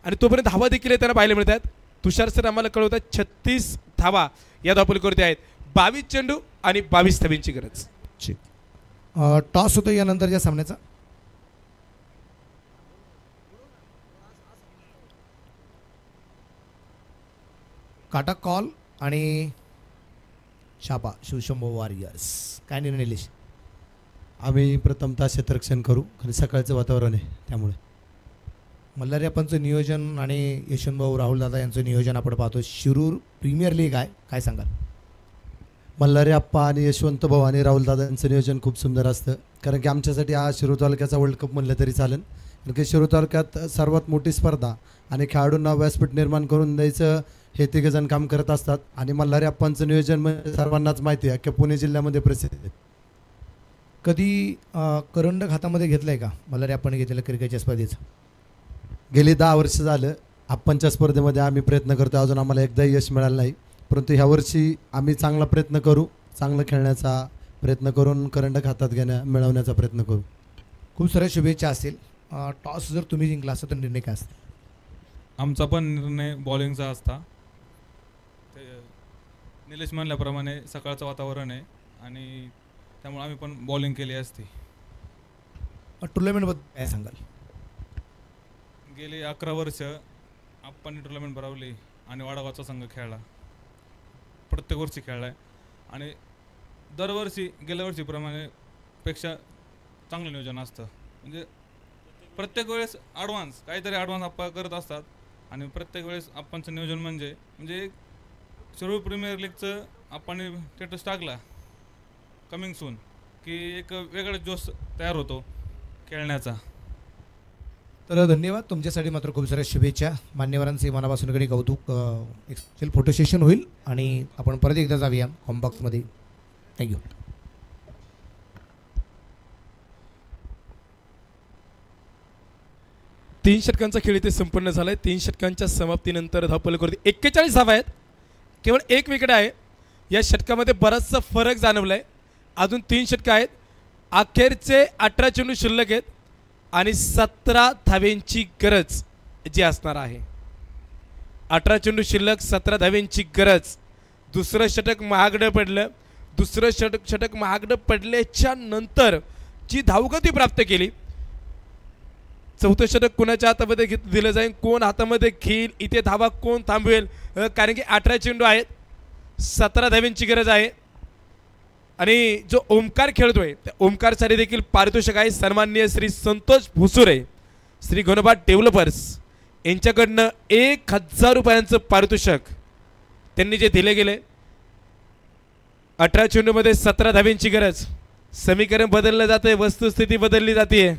[SPEAKER 3] आणि तोपर्यंत धावा देखील त्याला पाहायला मिळतात. तुषार सर आम्हाला कळवतात 36 धावा या धावपलीवरती आहेत. 22 चेंडू आणि 22 धावींची गरज.
[SPEAKER 1] टॉस होतो यानंतरच्या सामन्याचा. काटा कॉल आणि छापा शिवशंभो वॉरियर्स. काय निर्णय निलेश?
[SPEAKER 5] आम्ही प्रथमतः क्षेत्ररक्षण करू, कारण सकाळचं वातावरण आहे त्यामुळे.
[SPEAKER 1] मल्हारी आपणचं नियोजन आणि यशवंतभाऊ राहुल दादा यांचं नियोजन आपण पाहतो. शिरूर प्रीमियर लीग आहे, काय सांगाल?
[SPEAKER 5] मल्हारी आप्पा आणि यशवंत भाऊ आणि राहुल दादा यांचं नियोजन खूप सुंदर असतं, कारण की आमच्यासाठी हा शिरूर तालुक्याचा वर्ल्ड कप म्हणलं तरी चालेल. कारण की शिरूर तालुक्यात सर्वात मोठी स्पर्धा आणि खेळाडूंना व्यासपीठ निर्माण करून द्यायचं हे तिघजण काम करत असतात. आणि मल्हारी आप्पांचं नियोजन म्हणजे सर्वांनाच माहिती आहे की पुणे जिल्ह्यामध्ये प्रसिद्ध आहे.
[SPEAKER 1] कधी करंडक हातामध्ये घेतलं आहे का मल्हारी आपण घेतलेलं क्रिकेटच्या स्पर्धेचं?
[SPEAKER 5] गेली 10 वर्ष झालं आप्पांच्या स्पर्धेमध्ये आम्ही प्रयत्न करतो. अजून आम्हाला एकदाही यश मिळालं नाही, परंतु ह्या वर्षी आम्ही चांगला प्रयत्न करू, चांगलं खेळण्याचा प्रयत्न करून करंडक हातात मिळवण्याचा प्रयत्न करू.
[SPEAKER 1] खूप साऱ्या शुभेच्छा असतील. टॉस जर तुम्ही जिंकला असता तर निर्णय काय असता?
[SPEAKER 6] आमचा पण निर्णय बॉलिंगचा असता. ते निलेश म्हणल्याप्रमाणे सकाळचं वातावरण आहे आणि त्यामुळे आम्ही पण बॉलिंग केली असती.
[SPEAKER 1] टुर्नामेंटबद्दल काय सांगाल?
[SPEAKER 6] गेली 11 वर्ष आपण टुर्नामेंट भरवली आणि वाडागावचा संघ खेळला, प्रत्येक वर्षी खेळला आहे आणि दरवर्षी गेल्या वर्षीप्रमाणे पेक्षा चांगलं नियोजन असतं. म्हणजे प्रत्येक वेळेस काहीतरी ॲडव्हान्स आप्पा करत असतात आणि प्रत्येक वेळेस आप्पांचं नियोजन म्हणजे शिरूर प्रीमियर लीगचं आपण स्टेटस टाकला कमिंग सून की एक वेगळाच जोश तयार होतो खेळण्याचा.
[SPEAKER 1] तर धन्यवाद. तुमच्यासाठी मात्र खूप साऱ्या शुभेच्छा. मान्यवरांचे मनापासून कडे कौतुक. एक स्पेशल फोटो सेशन होईल आणि आपण परत एकदा जाऊया कॉम्बॉक्समध्ये. थँक्यू.
[SPEAKER 3] तीन षटकांचा खेळ इथे संपन्न झालाय. 3 षटकांच्या समाप्तीनंतर धावपलीवरती 41 धावा आहेत. केवळ 1 विकेट आहे. या षटकामध्ये बराचसा फरक जाणवलाय. अजून 3 षटकं आहेत. अखेरचे 18 चेंडू शिल्लक आहेत आणि 17 धावेंची गरज जी असणार आहे. 18 चेंडू शिल्लक, 17 धावेंची गरज. दुसरं षटक महागडं पडलं. दुसरं षटक महागडं पडल्याच्या नंतर जी धावगती प्राप्त केली. चौथं षटक कोणाच्या हातामध्ये दिलं जाईल, कोण हातामध्ये घेईल, इथे धावा कोण थांबवेल, कारण की 18 चेंडू आहेत, 17 धावेंची गरज आहे. आणि जो ओमकार खेळतोय त्या ओमकारसाठी देखील पारितोषिक आहे. सन्माननीय श्री संतोष भुसुरे, श्री घनोबा डेव्हलपर्स यांच्याकडनं 1000 रुपयांचं पारितोषिक त्यांनी जे दिले गेले. 18 चेंडूमध्ये 17 धावेंची गरज. समीकरण बदललं जातंय, वस्तुस्थिती बदलली जाते.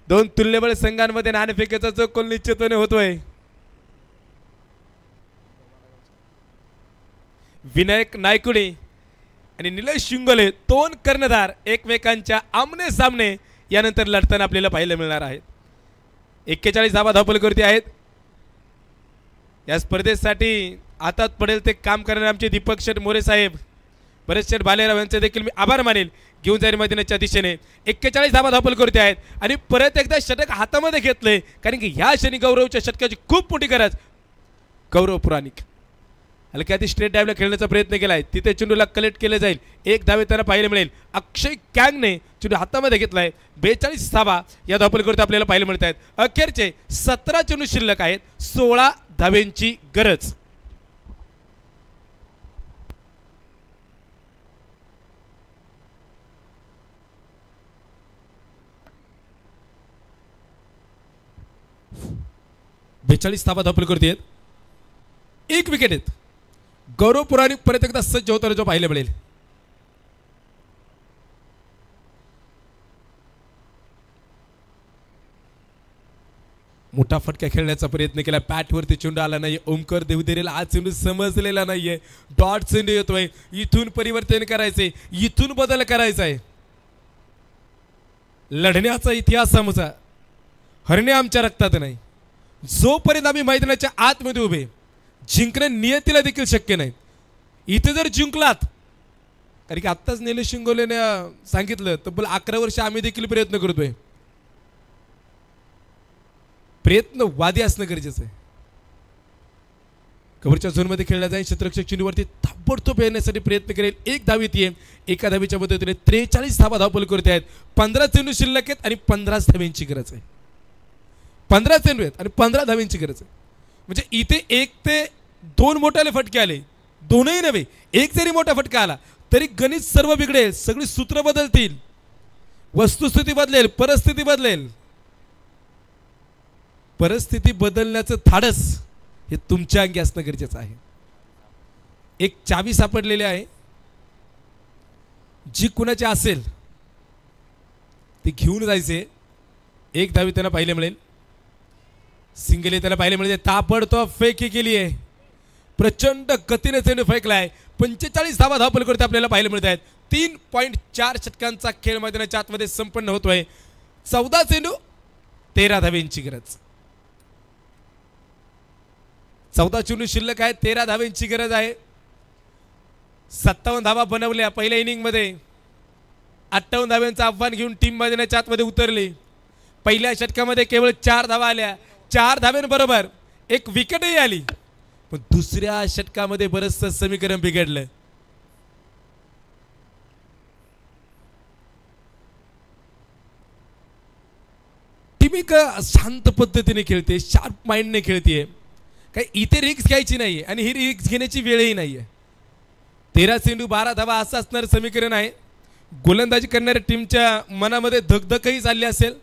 [SPEAKER 3] 2 तुल्यबळ संघांमध्ये नाणेफेकीचा जो कोल निश्चितपणे होतोय. विनायक नायकुडे आणि निलेश शिंगोले 2 कर्णधार एकमेकांच्या आमने सामने यानंतर लढताना आपल्याला पाहायला मिळणार आहेत. 41 धावा धावपलीवरती आहेत. या स्पर्धेसाठी हातात पडेल ते काम करणारे आमचे दीपक शेठ मोरे साहेब, भरत शेठ भालेराव यांचे देखील मी आभार मानेल. घेऊन जाईल मैदानाच्या दिशेने 41 धावा धावपलीवरती आहेत आणि परत एकदा षटक हातामध्ये घेतले, कारण की ह्या क्षणी गौरवच्या षटकाची खूप मोठी गरज. गौरव पुराणिक हलक्या स्ट्रेट डायव्हला खेळण्याचा प्रयत्न केलाय. तिथे चेंडूला कलेक्ट केले जाईल. 1 धावे त्यांना पाहायला मिळेल. अक्षय कॅंगने चेंडू हातामध्ये घेतलाय. 42 धावा या धावपलीवरती आपल्याला पाहायला मिळत आहेत. अखेरचे 17 चेंडू शिल्लक आहेत. 16 धावेंची गरज. बेचाळीस धावा धावपलीवरती आहेत. 1 विकेट आहेत. गौरव पुराणिक परत एकदा सज्ज होताना जो पाहायला मिळेल. मोठा फटका खेळण्याचा प्रयत्न केला, पॅटवरती चेंडू आला नाही. ओमकर देवदेरेला हा चेंडू समजलेला नाहीये. डॉट चेंडू येतोय, इथून परिवर्तन करायचंय, इथून बदल करायचा आहे. लढण्याचा इतिहास समजा, हरणे आमच्या रक्तात नाही. जोपर्यंत आम्ही मैदानाच्या आतमध्ये उभे, जिंकणं नियतीला देखील शक्य नाही. इथे जर जिंकलात, कारण की आत्ताच निलेश शिंगोलेने सांगितलं, तब्बल 11 वर्ष आम्ही देखील प्रयत्न करतोय. प्रयत्न वादी असणं गरजेचं आहे. कव्हरच्या झोनमध्ये खेळला जाईल, क्षेत्ररक्षक चेंडूवरती ताबडतोब येण्यासाठी प्रयत्न करेल. एक धावीत येईल, एका धावीच्या मदतीने 43 धावा धावपल करते आहेत. 15 चेंडू शिल्लक आहेत आणि 15 धाव्यांची गरज आहे. 15 चेंडू आहेत आणि 15 धाव्यांची गरज आहे. म्हणजे इथे 1 ते 2 मोठाले फटके आले, दोनही नव्हे, एक जरी मोठा फटका आला तरी गणित सर्व बिघडेल, सगळी सूत्र बदलतील, वस्तुस्थिती बदलेल, परिस्थिती बदलेल. परिस्थिती बदलण्याचं धाडस हे तुमच्या अंगी असणं गरजेचं आहे. एक चावी सापडलेली आहे, जी कुणाची असेल ती घेऊन जायचे. एक धावी त्यांना पाहायला मिळेल, सिंगल त्याला पाहायला मिळते. ताबडतोब फेकी केली आहे, प्रचंड गतीने चेंडू फेकलाय. 45 धावा धावपल करते आपल्याला पाहायला मिळत आहेत. 3.4 षटकांचा खेळ मैदानाच्या आतमध्ये संपन्न होतोय. 14 चेंडू 13 धाव्यांची गरज. 14 चेंडू शिल्लक आहे, 13 धाव्यांची गरज आहे. 57 धावा बनवल्या पहिल्या इनिंग मध्ये. 58 धाव्यांचं आव्हान घेऊन टीम मैदानाच्या आतमध्ये उतरली. पहिल्या षटकामध्ये केवळ 4 धावा आल्या. 4 धाव्यांबरोबर एक विकेटही आली, पण दुसऱ्या षटकामध्ये बरंचसं समीकरण बिघडलं. टीम एक शांत पद्धतीने खेळते, शार्प माइंडने खेळते. काही इथे रिक्स घ्यायची नाहीये आणि ही रिक्स घेण्याची वेळही नाहीये. 13 चेंडू 12 धावा असं असणारं समीकरण आहे. गोलंदाजी करणाऱ्या टीमच्या मनामध्ये धगधगही चालली असेल,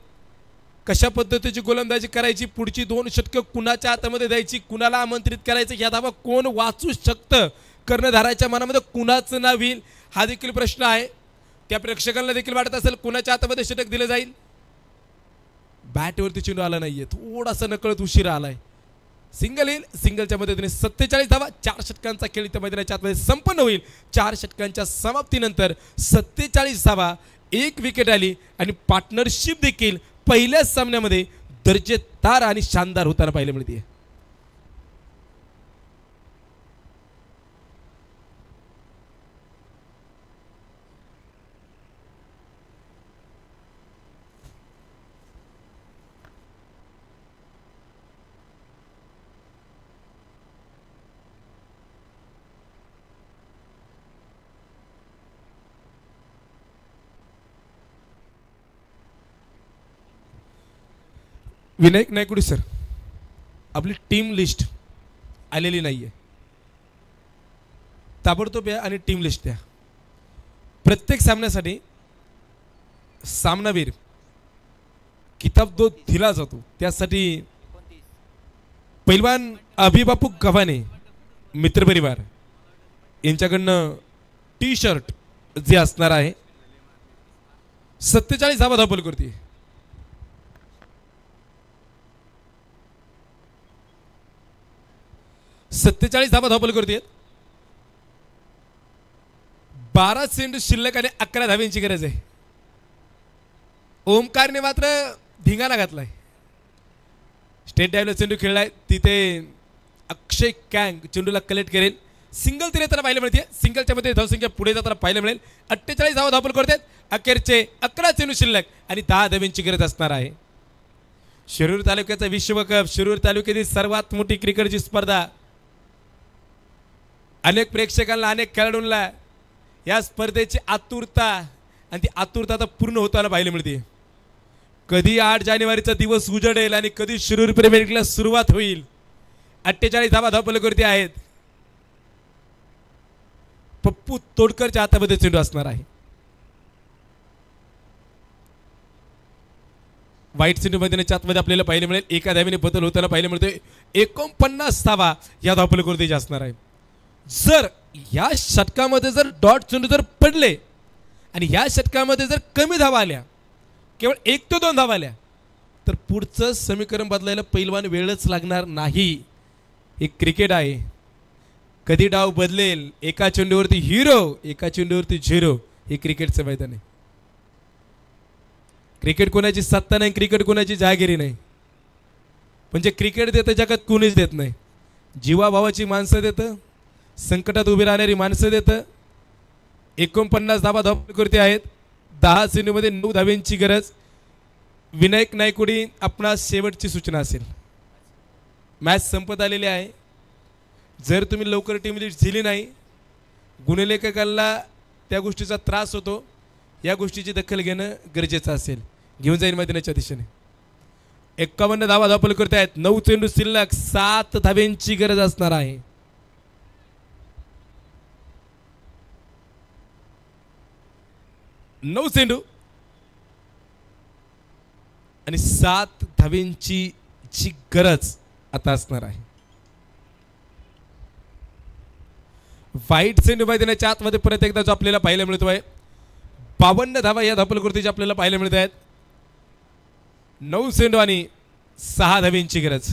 [SPEAKER 3] कशा पद्धतीची गोलंदाजी करायची, पुढची 2 षटकं कुणाच्या हातामध्ये द्यायची, कुणाला आमंत्रित करायचं, या धावा कोण वाचू शकतं, कर्णधाराच्या मनामध्ये कुणाचं नाव येईल हा देखील प्रश्न आहे. त्या प्रेक्षकांना देखील वाटत असेल कुणाच्या हातामध्ये षटक दिलं जाईल. बॅटवरती चेंडू आला नाहीये, थोडासा नकळत उशिरा आलाय. सिंगल येईल, सिंगलच्या मदतीने 47 धावा. 4 षटकांचा खेळ इथं मैदानाच्या आतमध्ये संपन्न होईल. 4 षटकांच्या समाप्तीनंतर 47 धावा, 1 विकेट आली आणि पार्टनरशिप देखील पहिल्याच सामन्यामध्ये दर्जेदार आणि शानदार होताना पाहायला मिळते. विनायक नायकुडी सर, आपली टीम लिस्ट आलेली नाहीये, ताबडतोब या आणि टीम लिस्ट द्या. प्रत्येक सामन्यासाठी सामनावीर किताब जो दिला जातो त्यासाठी पैलवान अभिबापू गव्हाणे मित्रपरिवार यांच्याकडनं टी-शर्ट जे असणार आहे 47 धावा धावपल करते. 47 धावा धावपल करते. 12 चेंडू शिल्लक आणि 11 धाव्यांची गरज आहे. ओमकारने मात्र धिंगाणा घातलाय. स्टेट डायव्हरला चेंडू खेळलाय, तिथे अक्षय कॅंग चेंडूला कलेक्ट करेल. सिंगल तिने त्याला पाहायला मिळते. सिंगलच्या मध्ये धावसंख्या पुढे जाताना पाहायला मिळेल. 48 धावा धावपल करतात. अखेरचे 11 चेंडू शिल्लक आणि 10 धाव्यांची गरज असणार आहे. शिरूर तालुक्याचा विश्वकप, शिरूर तालुक्यातील सर्वात मोठी क्रिकेटची स्पर्धा. अनेक प्रेक्षकांना, अनेक खेळाडूंना या स्पर्धेची आतुरता आणि ती आतुरता आता पूर्ण होताना पाहायला मिळते. कधी 8 जानेवारीचा दिवस उजडेल आणि कधी शिरूर प्रीमियर लीगला सुरुवात होईल. 48 धावा धावपल करते आहेत. पप्पू तोडकरच्या हातामध्ये चेंडू असणार आहे. व्हाईट चेंडू मैदानाच्या आतमध्ये आपल्याला पाहायला मिळेल. एका धावेने बदल होताना पाहायला मिळतोय. 49 धावा या धावपल करते असणार आहे. जर या षटकामध्ये जर डॉट चेंडू जर पडले आणि या षटकामध्ये जर कमी धावा आल्या, केवळ 1 ते 2 धावा आल्या, तर पुढचं समीकरण बदलायला पैलवान वेळच लागणार नाही. हे क्रिकेट आहे. कधी डाव बदलेल, एका चेंडूवरती हिरो, एका चेंडूवरती झिरो. हे क्रिकेटचं मैदान आहे. क्रिकेट कोणाची सत्ता नाही, क्रिकेट कोणाची जहागिरी नाही. म्हणजे क्रिकेट देतं जगात कोणीच देत नाही. जीवाभावाची माणसं देतं, संकटात उभी राहणारी माणसं देतं. 49 धावा धावपलकृती आहेत. 10 चेंडूमध्ये 9 धाव्यांची गरज. विनायक नायकुडी आपणास शेवटची सूचना असेल. मॅच संपत आलेली आहे. जर तुम्ही लवकर टीम लीड दिली नाही, गुणलेखकांना त्या गोष्टीचा त्रास होतो. या गोष्टीची दखल घेणं गरजेचं असेल. घेऊन जाईल मैदानाच्या दिशेने. 51 धावा धावपलकृती आहेत. 9 चेंडू शिल्लक. 7 धाव्यांची गरज असणार आहे. नऊ चेंडू आणि 7 धाव्यांची जी गरज आता असणार आहे. वाईट चेंडू मैदानाच्या आतमध्ये परत एकदा जो आपल्याला पाहायला मिळतोय. 52 धावा या धावपलकृतीच्या आपल्याला पाहायला मिळत आहेत. 9 चेंडू आणि 6 धाव्यांची गरज.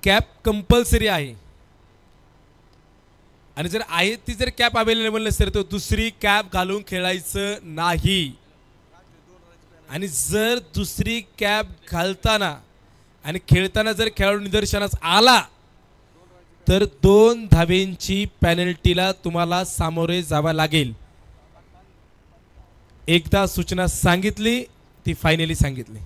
[SPEAKER 3] कॅप कंपल्सरी आहे आणि जर आहे ती जर कॅप अवेलेबल नसेल तर दुसरी कॅप घालून खेळायचं नाही. आणि जर दुसरी कॅप घालताना आणि खेळताना जर खेळाडू निदर्शनास आला तर 2 धाव्यांची पॅनल्टीला तुम्हाला सामोरे जावं लागेल. एकदा सूचना सांगितली ती फायनली सांगितली.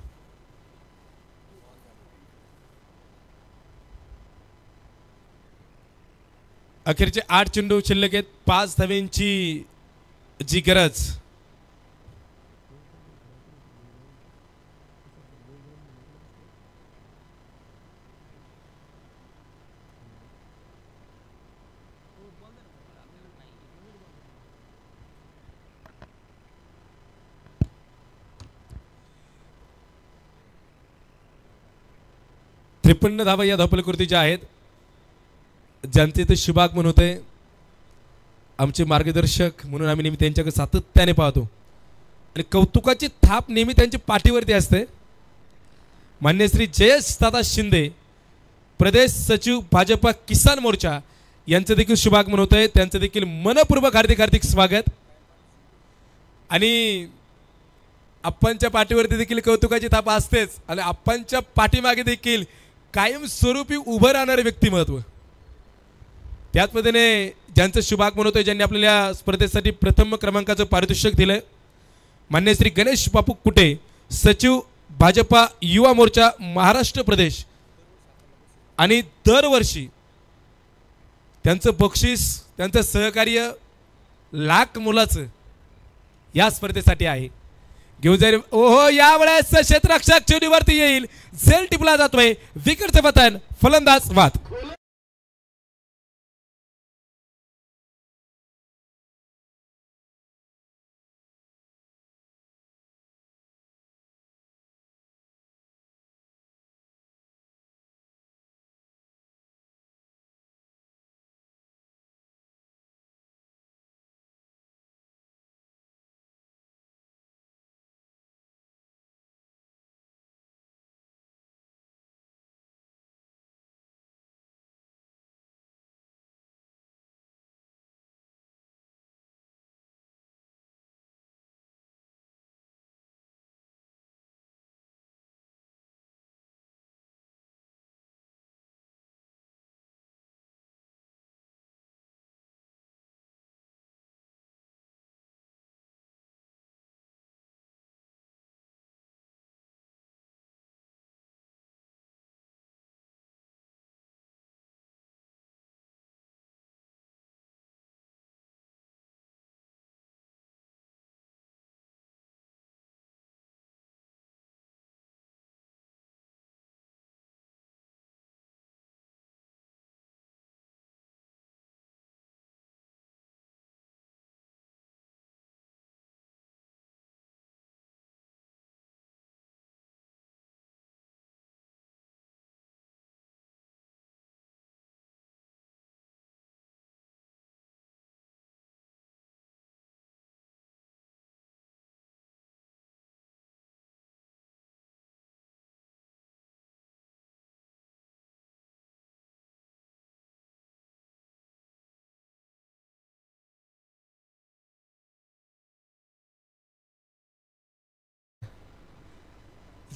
[SPEAKER 3] अखेरचे 8 चेंडू शिल्लक आहेत. 5 धाव्यांची जी गरज. त्रेपन्न धावा या धावपलकृतीच्या आहेत. ज्यांचे ते शुभागमन होते, आमचे मार्गदर्शक म्हणून आम्ही नेहमी त्यांच्याकडे सातत्याने पाहतो आणि कौतुकाची थाप नेहमी त्यांच्या पाठीवरती असते. मान्य श्री जयेश दादा शिंदे, प्रदेश सचिव भाजपा किसान मोर्चा यांचं देखील शुभागमन होत आहे. त्यांचं देखील मनपूर्वक हार्दिक हार्दिक स्वागत. आणि आप्पांच्या पाठीवरती देखील कौतुकाची थाप असतेच आणि आप्पांच्या पाठीमागे देखील कायमस्वरूपी उभं राहणारे व्यक्तिमत्व. त्याच पद्धतीने ज्यांचं शुभागमन होतं, ज्यांनी आपल्याला स्पर्धेसाठी प्रथम क्रमांकाचं पारितोषिक दिलं, मान्य श्री गणेश बापू कुटे, सचिव भाजपा युवा मोर्चा महाराष्ट्र प्रदेश. आणि दरवर्षी त्यांचं बक्षीस, त्यांचं सहकार्य लाख मुलाचं या स्पर्धेसाठी आहे. घेऊन जाईल. ओहो, यावेळेस क्षेत्ररक्षक चेंडूवरती येईल. झेल टिपला जातोय. विकेटचं पतन. फलंदाज बाद.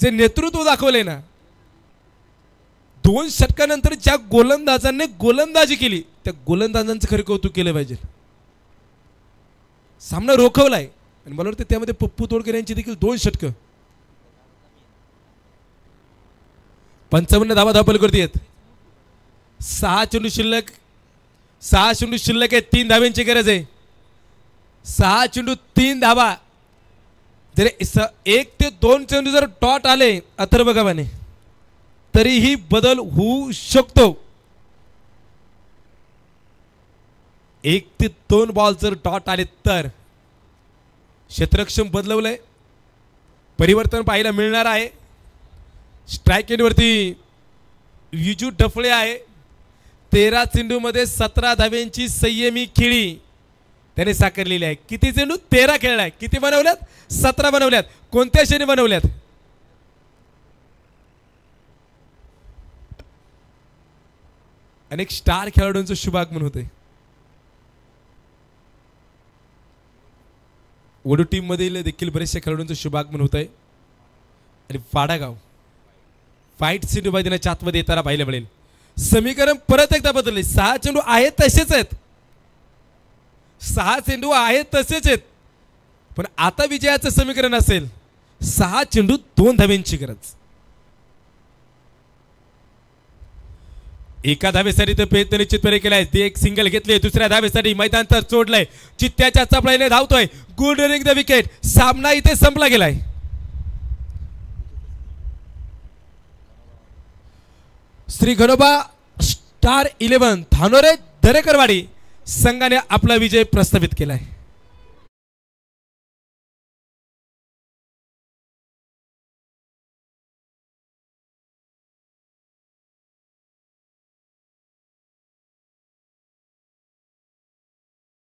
[SPEAKER 3] जे नेतृत्व दाखवले ना, 2 षटकानंतर ज्या गोलंदाजांनी गोलंदाजी केली त्या गोलंदाजांचं खरं कौतुक केलं पाहिजे. सामना रोखवलाय आणि मला वाटतं त्यामध्ये पप्पू तोडकर यांची देखील 2 षटकं. 55 धावा धापल करतेत. 6 चेंडू शिल्लक आहे. 3 धाव्यांची गरज आहे. 6 चेंडू 3 धावा. जर 1 ते 2 चेंडू जर डॉट आले अथर्व गव्हाणे तरीही बदल होऊ शकतो. 1 ते 2 बॉल जर डॉट आले तर क्षेत्ररक्षण बदलवलंय. परिवर्तन पाहायला मिळणार आहे. स्ट्राईक एंडवरती विजू डफळे आहे. 13 चेंडूमध्ये 17 धाव्यांची संयमी खेळी त्याने साकारलेली आहे. किती चेंडू? 13 खेळलाय. किती बनवल्यात? 17 बनवल्यात. कोणत्या शैली बनवल्यात? अनेक स्टार खेळाडूंचं शुभागमन होते. वडू टीम मधील देखील बरेचशा खेळाडूंचं शुभागमन होत आहे. आणि वाडागाव फाईट चेंडू मैदानाच्या आतमध्ये येताना पाहायला मिळेल. समीकरण परत एकदा बदलले. 6 चेंडू आहेत तसेच आहेत. 6 चेंडू आहेत तसेच आहेत. पण आता विजयाचं समीकरण असेल 6 चेंडू 2 धाव्यांची गरज. एका धावेसाठी तर प्रयत्न निश्चितपणे केलाय. ते एक सिंगल घेतले. दुसऱ्या धावेसाठी मैदान तर सोडलंय. चित्त्याच्या चपळाईने धावतोय. Good running the wicket. सामना इथे संपला गेलाय. श्री घनोबा स्टार 11 धानोरे दरेकरवाडी संघाने आपला विजय प्रस्थापित केलाय.